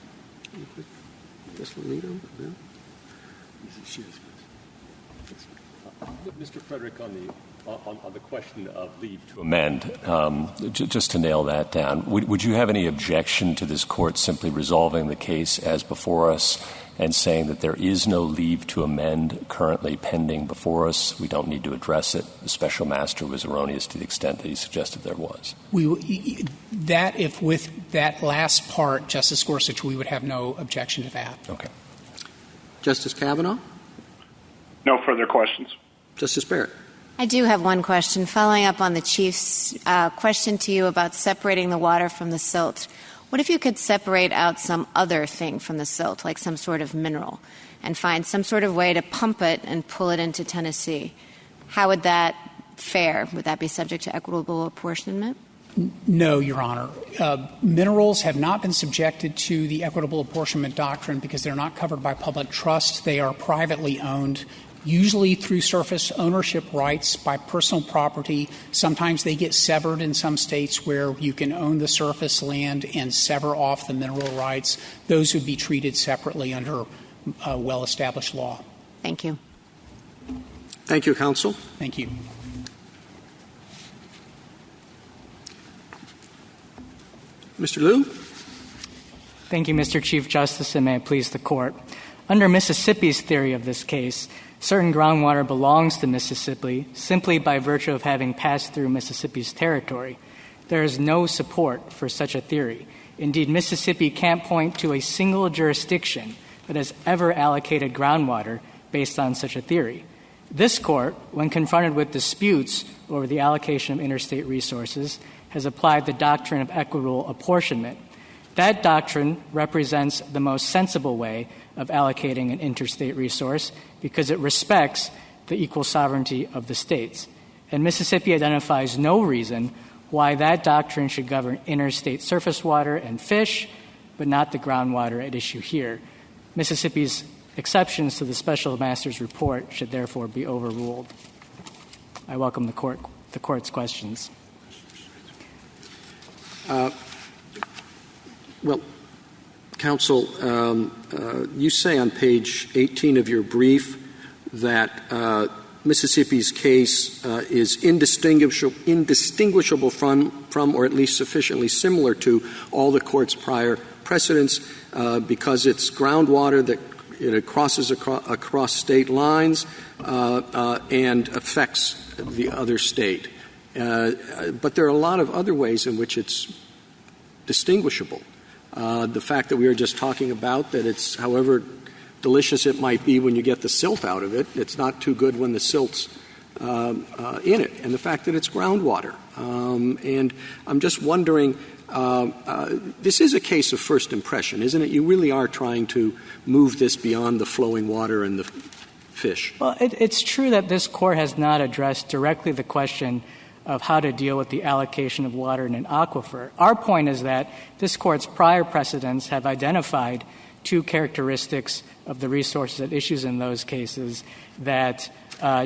Justice Alito? No? Mr. Frederick, on the question of leave to amend, just to nail that down, would you have any objection to this Court simply resolving the case as before us and saying that there is no leave to amend currently pending before us? We don't need to address it. The special master was erroneous to the extent that he suggested there was. If with that last part, Justice Gorsuch, we would have no objection to that. Okay. Justice Kavanaugh? No further questions. Justice Barrett? I do have one question. Following up on the Chief's question to you about separating the water from the silt, what if you could separate out some other thing from the silt, like some sort of mineral, and find some sort of way to pump it and pull it into Tennessee? How would that fare? Would that be subject to equitable apportionment? No, Your Honor. Minerals have not been subjected to the equitable apportionment doctrine because they're not covered by public trust. They are privately owned, usually through surface ownership rights by personal property. Sometimes they get severed in some states where you can own the surface land and sever off the mineral rights. Those would be treated separately under well-established law. Thank you. Thank you, counsel. Thank you. Mr. Liu? Thank you, Mr. Chief Justice, and may it please the Court. Under Mississippi's theory of this case, certain groundwater belongs to Mississippi simply by virtue of having passed through Mississippi's territory. There is no support for such a theory. Indeed, Mississippi can't point to a single jurisdiction that has ever allocated groundwater based on such a theory. This Court, when confronted with disputes over the allocation of interstate resources, has applied the doctrine of equitable apportionment. That doctrine represents the most sensible way of allocating an interstate resource because it respects the equal sovereignty of the states. And Mississippi identifies no reason why that doctrine should govern interstate surface water and fish, but not the groundwater at issue here. Mississippi's exceptions to the Special Master's report should therefore be overruled. I welcome the Court's questions. Well, counsel, you say on page 18 of your brief that Mississippi's case is indistinguishable from or at least sufficiently similar to all the Court's prior precedents because it's groundwater that it crosses across state lines and affects the other state. But there are a lot of other ways in which it's distinguishable. The fact that we were just talking about, that it's, however delicious it might be when you get the silt out of it, it's not too good when the silt's in it. And the fact that it's groundwater. And I'm just wondering, this is a case of first impression, isn't it? You really are trying to move this beyond the flowing water and the fish. Well, it's true that this Court has not addressed directly the question of how to deal with the allocation of water in an aquifer. Our point is that this Court's prior precedents have identified two characteristics of the resources at issues in those cases that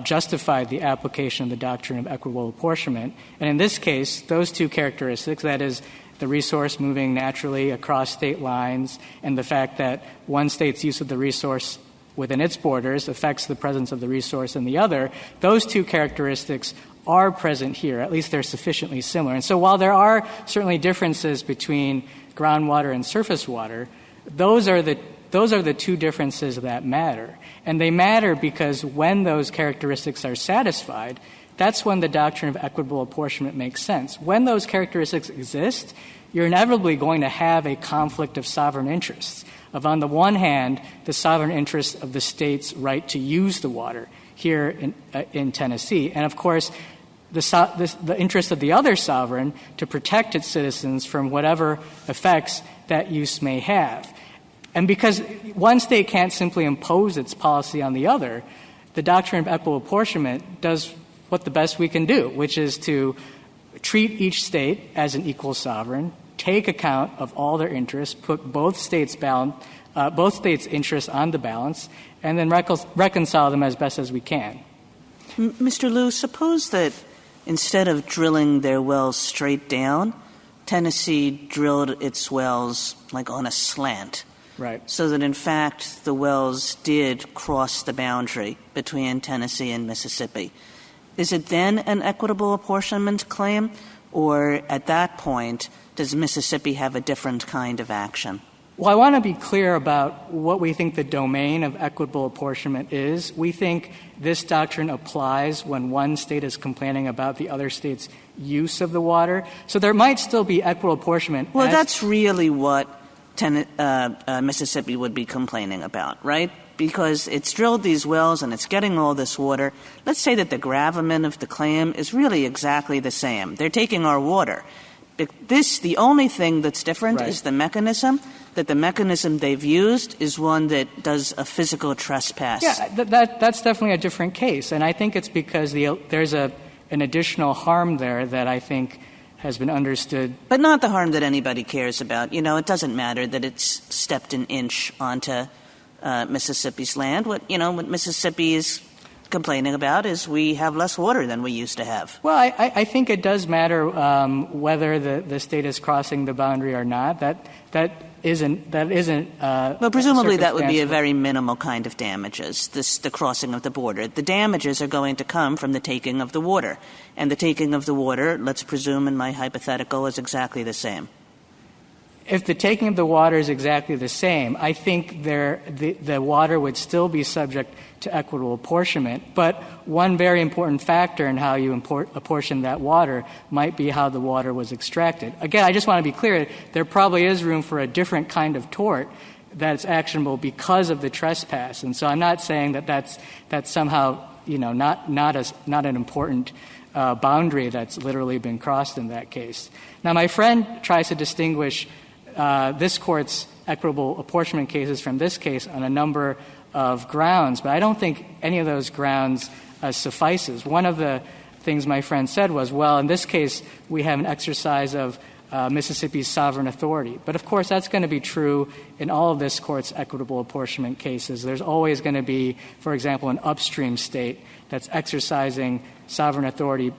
justify the application of the doctrine of equitable apportionment. And in this case, those two characteristics, that is, the resource moving naturally across state lines and the fact that one state's use of the resource within its borders affects the presence of the resource in the other, those two characteristics are present here. At least they're sufficiently similar. And so while there are certainly differences between groundwater and surface water, those are the two differences that matter. And they matter because when those characteristics are satisfied, that's when the doctrine of equitable apportionment makes sense. When those characteristics exist, you're inevitably going to have a conflict of sovereign interests. Of, on the one hand, the sovereign interest of the state's right to use the water here in Tennessee. And, of course, the interest of the other sovereign to protect its citizens from whatever effects that use may have. And because one state can't simply impose its policy on the other, the doctrine of equitable apportionment does what the best we can do, which is to treat each state as an equal sovereign, take account of all their interests, put both states' interests on the balance, and then reconcile them as best as we can. Mr. Liu, suppose that instead of drilling their wells straight down, Tennessee drilled its wells like on a slant. Right. So that, in fact, the wells did cross the boundary between Tennessee and Mississippi. Is it then an equitable apportionment claim, or at that point does Mississippi have a different kind of action? Well, I want to be clear about what we think the domain of equitable apportionment is. We think this doctrine applies when one state is complaining about the other state's use of the water. So there might still be equitable apportionment. Well, that's really what Mississippi would be complaining about, right? Because it's drilled these wells and it's getting all this water. Let's say that the gravamen of the claim is really exactly the same. They're taking our water. The only thing that's different is the mechanism, that the mechanism they've used is one that does a physical trespass. Yeah, that's definitely a different case. And I think it's because there's an additional harm there that I think has been understood. But not the harm that anybody cares about. You know, it doesn't matter that it's stepped an inch onto Mississippi's land. What Mississippi is complaining about is we have less water than we used to have. Well, I think it does matter whether the state is crossing the boundary or not. That isn't. Well, presumably that would be a very minimal kind of damages. The crossing of the border. The damages are going to come from the taking of the water, and the taking of the water, let's presume in my hypothetical, is exactly the same. If the taking of the water is exactly the same, I think the water would still be subject to equitable apportionment. But one very important factor in how you apportion that water might be how the water was extracted. Again, I just want to be clear, there probably is room for a different kind of tort that's actionable because of the trespass. And so I'm not saying that that's somehow, not an important boundary that's literally been crossed in that case. Now, my friend tries to distinguish this Court's equitable apportionment cases from this case on a number of grounds, but I don't think any of those grounds suffices. One of the things my friend said was, well, in this case, we have an exercise of Mississippi's sovereign authority. But, of course, that's going to be true in all of this Court's equitable apportionment cases. There's always going to be, for example, an upstream state that's exercising sovereign authority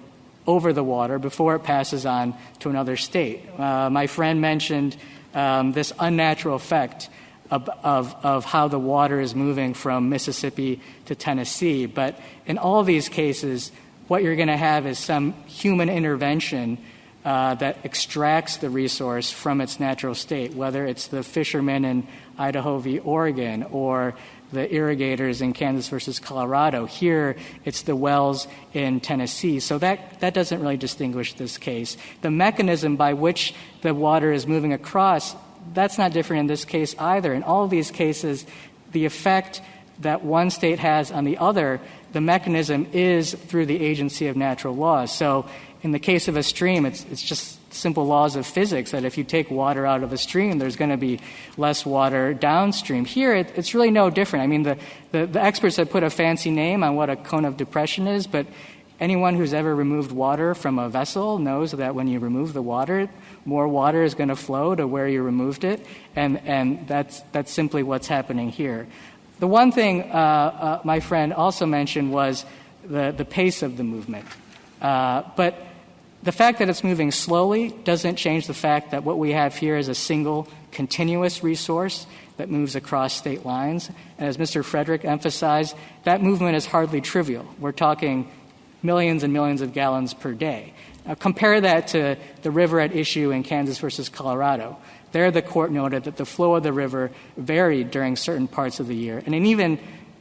over the water before it passes on to another state. My friend mentioned this unnatural effect of how the water is moving from Mississippi to Tennessee. But in all these cases, what you're going to have is some human intervention that extracts the resource from its natural state, whether it's the fishermen in Idaho v. Oregon or the irrigators in Kansas versus Colorado. Here, it's the wells in Tennessee. So that doesn't really distinguish this case. The mechanism by which the water is moving across, that's not different in this case either. In all of these cases, the effect that one state has on the other, the mechanism is through the agency of natural laws. So in the case of a stream, it's just simple laws of physics that if you take water out of a stream, there's going to be less water downstream. Here, it's really no different. I mean, the experts have put a fancy name on what a cone of depression is, but anyone who's ever removed water from a vessel knows that when you remove the water, more water is going to flow to where you removed it, and that's simply what's happening here. The one thing my friend also mentioned was the pace of the movement. But the fact that it's moving slowly doesn't change the fact that what we have here is a single continuous resource that moves across state lines. And as Mr. Frederick emphasized, that movement is hardly trivial. We're talking millions and millions of gallons per day. Now, compare that to the river at issue in Kansas versus Colorado. There, the Court noted that the flow of the river varied during certain parts of the year, and in even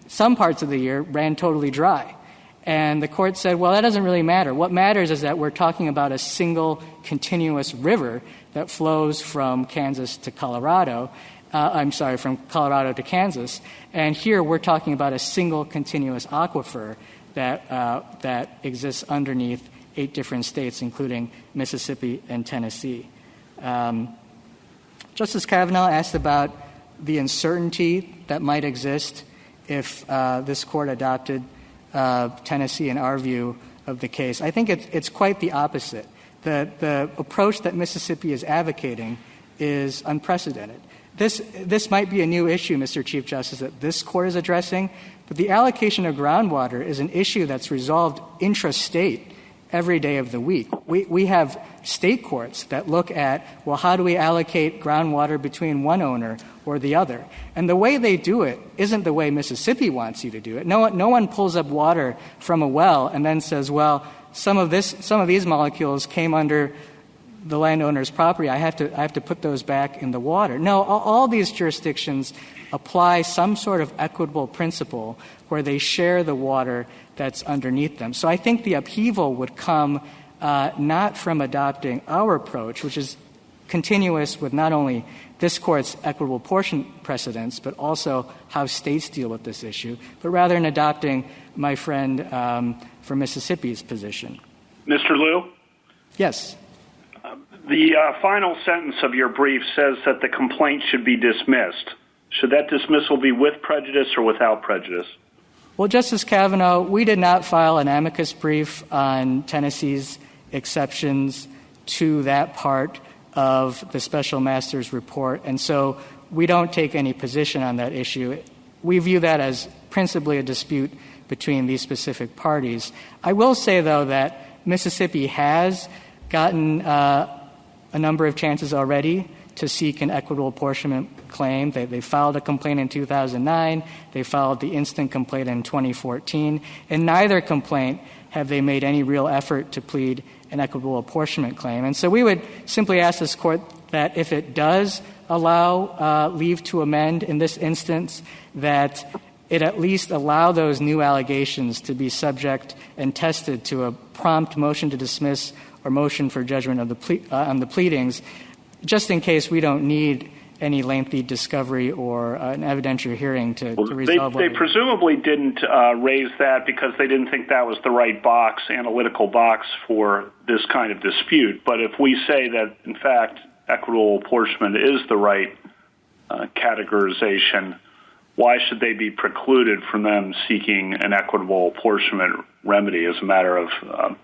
some parts of the year ran totally dry. And the Court said, well, that doesn't really matter. What matters is that we're talking about a single continuous river that flows from Kansas to Colorado. From Colorado to Kansas. And here we're talking about a single continuous aquifer that exists underneath 8 different states, including Mississippi and Tennessee. Justice Kavanaugh asked about the uncertainty that might exist if this court adopted Tennessee in our view of the case. I think it's quite the opposite. The approach that Mississippi is advocating is unprecedented. This might be a new issue, Mr. Chief Justice, that this court is addressing, but the allocation of groundwater is an issue that's resolved intrastate every day of the week. We have state courts that look at, well, how do we allocate groundwater between one owner or the other? And the way they do it isn't the way Mississippi wants you to do it. No one pulls up water from a well and then says, well, some of these molecules came under the landowner's property. I have to put those back in the water. No, all these jurisdictions apply some sort of equitable principle where they share the water that's underneath them. So I think the upheaval would come not from adopting our approach, which is continuous with not only this court's equitable portion precedents, but also how states deal with this issue, but rather in adopting my friend from Mississippi's position. Mr. Liu? Yes. The final sentence of your brief says that the complaint should be dismissed. Should that dismissal be with prejudice or without prejudice? Well, Justice Kavanaugh, we did not file an amicus brief on Tennessee's exceptions to that part of the special master's report, and so we don't take any position on that issue. We view that as principally a dispute between these specific parties. I will say, though, that Mississippi has gotten a number of chances already to seek an equitable apportionment claim. They filed a complaint in 2009. They filed the instant complaint in 2014. In neither complaint have they made any real effort to plead an equitable apportionment claim. And so we would simply ask this court that if it does allow leave to amend in this instance, that it at least allow those new allegations to be subject and tested to a prompt motion to dismiss or motion for judgment of on the pleadings, just in case we don't need any lengthy discovery or an evidentiary hearing to resolve. They presumably didn't raise that because they didn't think that was the right analytical box for this kind of dispute. But if we say that, in fact, equitable apportionment is the right categorization, why should they be precluded from them seeking an equitable apportionment remedy as a matter of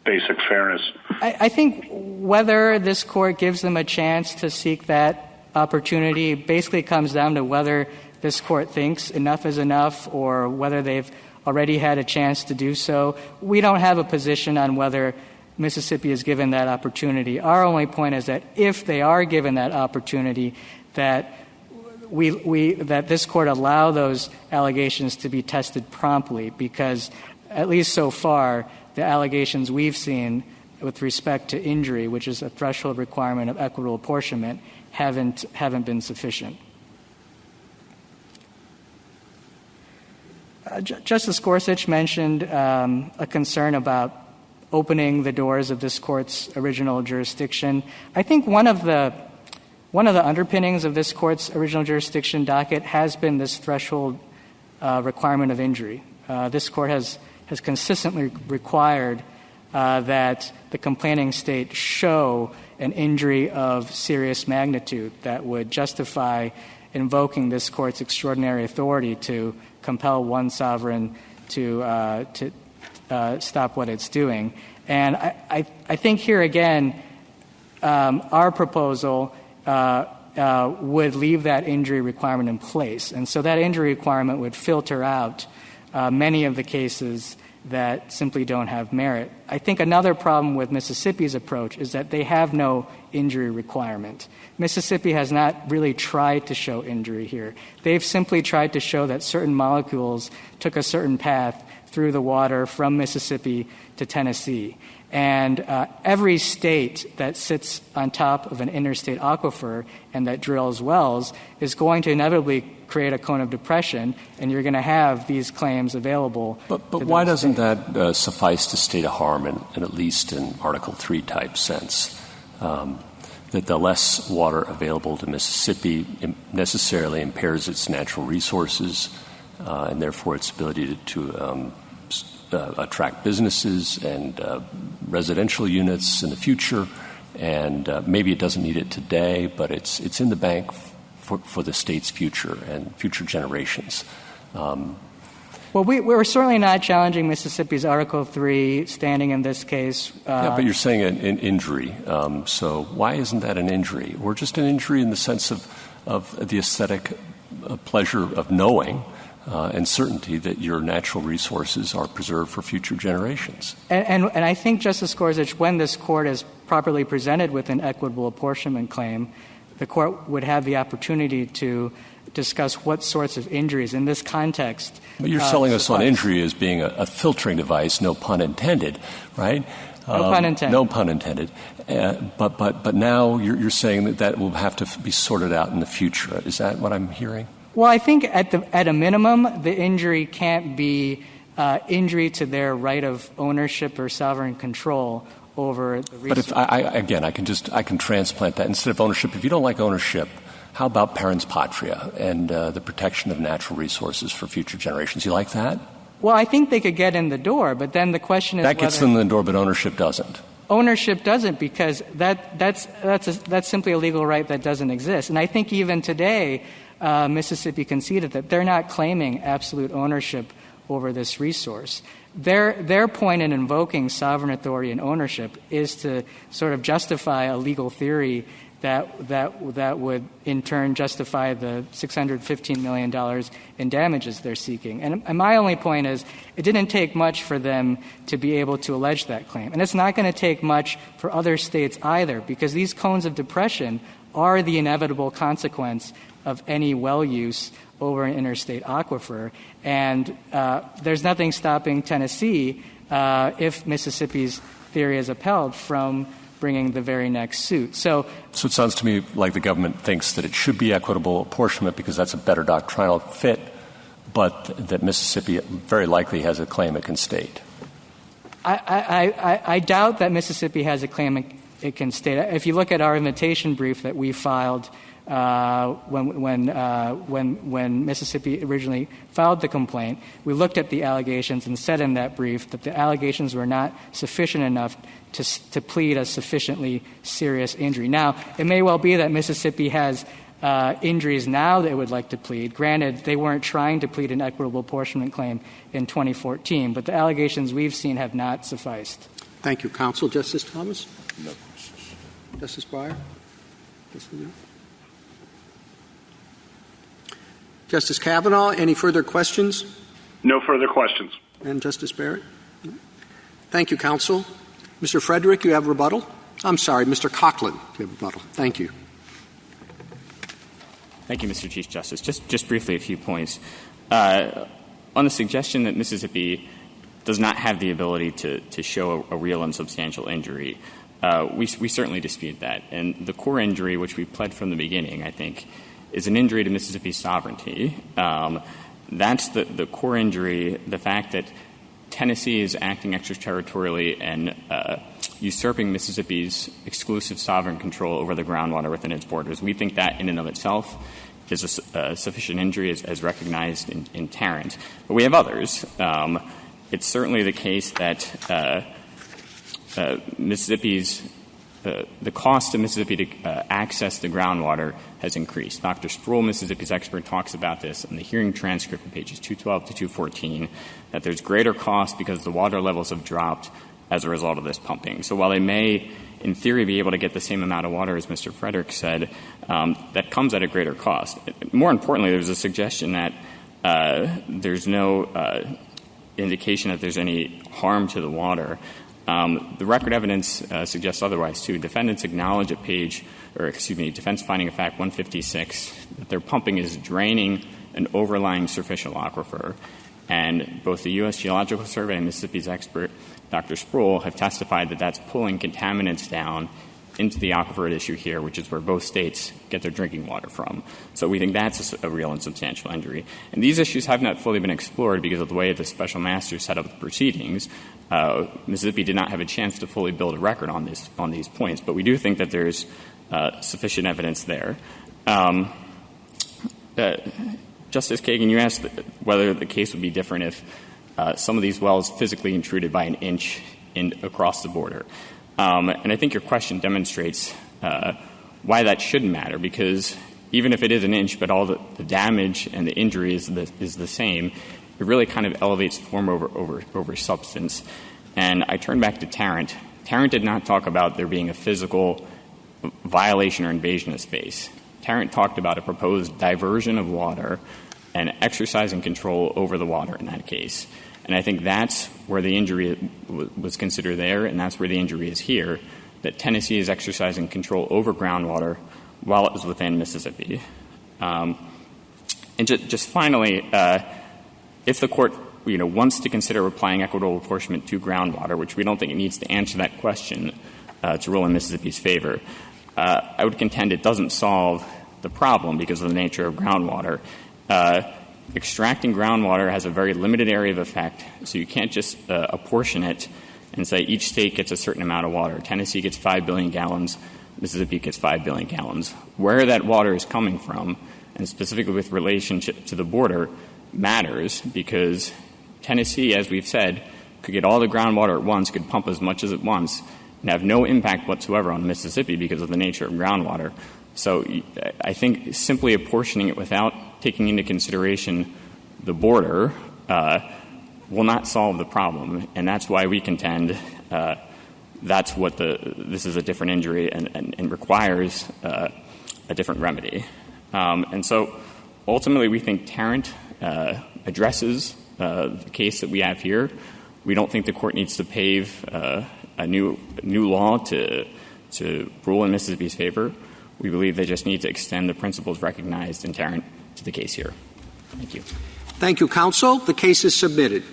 basic fairness? I think whether this court gives them a chance to seek that opportunity basically comes down to whether this court thinks enough is enough or whether they've already had a chance to do so. We don't have a position on whether Mississippi is given that opportunity. Our only point is that if they are given that opportunity, that that this court allow those allegations to be tested promptly, because at least so far the allegations we've seen with respect to injury, which is a threshold requirement of equitable apportionment, haven't been sufficient. Justice Gorsuch mentioned a concern about opening the doors of this court's original jurisdiction. I think one of the underpinnings of this court's original jurisdiction docket has been this threshold requirement of injury. This court has consistently required that the complaining state show an injury of serious magnitude that would justify invoking this court's extraordinary authority to compel one sovereign to stop what it's doing. And I think here again, our proposal would leave that injury requirement in place. And so that injury requirement would filter out many of the cases that simply don't have merit. I think another problem with Mississippi's approach is that they have no injury requirement. Mississippi has not really tried to show injury here. They've simply tried to show that certain molecules took a certain path through the water from Mississippi to Tennessee. And every state that sits on top of an interstate aquifer and that drills wells is going to inevitably create a cone of depression, and you're going to have these claims available. But why doesn't that suffice to state a harm, in at least in Article 3 type sense, that the less water available to Mississippi necessarily impairs its natural resources and therefore its ability to attract businesses and residential units in the future, and maybe it doesn't need it today, but it's in the bank for the state's future and future generations. Well, we're certainly not challenging Mississippi's Article III standing in this case. Yeah, but you're saying an injury. So why isn't that an injury? Or just an injury in the sense of the aesthetic pleasure of knowing and certainty that your natural resources are preserved for future generations. And I think, Justice Gorsuch, when this Court is properly presented with an equitable apportionment claim, the Court would have the opportunity to discuss what sorts of injuries in this context. But you're selling us on injury as being a filtering device, no pun intended, right? No pun intended. No pun intended. But now you're saying that will have to be sorted out in the future. Is that what I'm hearing? Well, I think at a minimum, the injury can't be injury to their right of ownership or sovereign control over the resource. But I can transplant that. Instead of ownership, if you don't like ownership, how about parens patria and the protection of natural resources for future generations? You like that? Well, I think they could get in the door, but then the question is that gets them in the door, but ownership doesn't. Ownership doesn't, because that's simply a legal right that doesn't exist. And I think even today, Mississippi conceded that they're not claiming absolute ownership over this resource. Their point in invoking sovereign authority and ownership is to sort of justify a legal theory that would in turn justify the $615 million in damages they're seeking. And my only point is it didn't take much for them to be able to allege that claim. And it's not going to take much for other states either, because these cones of depression are the inevitable consequence of any well use over an interstate aquifer. And there's nothing stopping Tennessee, if Mississippi's theory is upheld, from bringing the very next suit. So it sounds to me like the government thinks that it should be equitable apportionment because that's a better doctrinal fit, but that Mississippi very likely has a claim it can state. I doubt that Mississippi has a claim it can state. If you look at our invitation brief that we filed when Mississippi originally filed the complaint, we looked at the allegations and said in that brief that the allegations were not sufficient enough to plead a sufficiently serious injury. Now, it may well be that Mississippi has injuries now that it would like to plead. Granted, they weren't trying to plead an equitable apportionment claim in 2014, but the allegations we've seen have not sufficed. Thank you, counsel. Justice Thomas? No questions. Justice Breyer? Justice Kavanaugh, any further questions? No further questions. And Justice Barrett? Thank you, counsel. Mr. Frederick, you have rebuttal? I'm sorry, Mr. COGHLAN, you have rebuttal. Thank you. Thank you, Mr. Chief Justice. Just briefly a few points. On the suggestion that Mississippi does not have the ability to show a real and substantial injury, we certainly dispute that. And the core injury, which we pled from the beginning, I think, is an injury to Mississippi's sovereignty. That's the core injury, the fact that Tennessee is acting extraterritorially and usurping Mississippi's exclusive sovereign control over the groundwater within its borders. We think that in and of itself is a sufficient injury as recognized in Tarrant. But we have others. It's certainly the case that Mississippi's the cost to Mississippi to access the groundwater has increased. Dr. Sproul, Mississippi's expert, talks about this in the hearing transcript on pages 212 to 214, that there's greater cost because the water levels have dropped as a result of this pumping. So while they may, in theory, be able to get the same amount of water, as Mr. Frederick said, that comes at a greater cost. More importantly, there's a suggestion that there's no indication that there's any harm to the water. The record evidence suggests otherwise, too. Defendants acknowledge at defense finding of fact 156 that their pumping is draining an overlying superficial aquifer. And both the U.S. Geological Survey and Mississippi's expert, Dr. Sproul, have testified that that's pulling contaminants down into the aquifer at issue here, which is where both states get their drinking water from. So we think that's a real and substantial injury. And these issues have not fully been explored because of the way the special master set up the proceedings. Mississippi did not have a chance to fully build a record on these points, but we do think that there's sufficient evidence there. Justice Kagan, you asked whether the case would be different if some of these wells physically intruded by an inch across the border. And I think your question demonstrates why that shouldn't matter, because even if it is an inch but all the damage and the injury is the same, it really kind of elevates form over substance. And I turn back to Tarrant. Tarrant did not talk about there being a physical violation or invasion of space. Tarrant talked about a proposed diversion of water and exercising control over the water in that case. And I think that's where the injury was considered there, and that's where the injury is here, that Tennessee is exercising control over groundwater while it was within Mississippi. And just finally, if the court wants to consider applying equitable apportionment to groundwater, which we don't think it needs to answer that question to rule in Mississippi's favor, I would contend it doesn't solve the problem because of the nature of groundwater. Extracting groundwater has a very limited area of effect, so you can't just apportion it and say each state gets a certain amount of water. Tennessee gets 5 billion gallons, Mississippi gets 5 billion gallons. Where that water is coming from, and specifically with relationship to the border, matters because Tennessee, as we've said, could get all the groundwater at once, could pump as much as it wants, and have no impact whatsoever on Mississippi because of the nature of groundwater. So I think simply apportioning it without taking into consideration the border will not solve the problem, and that's why we contend that's what this is a different injury and requires a different remedy. And so ultimately we think Tarrant addresses the case that we have here. We don't think the court needs to pave a new law to rule in Mississippi's favor. We believe they just need to extend the principles recognized in Tarrant to the case here. Thank you. Thank you, counsel. The case is submitted.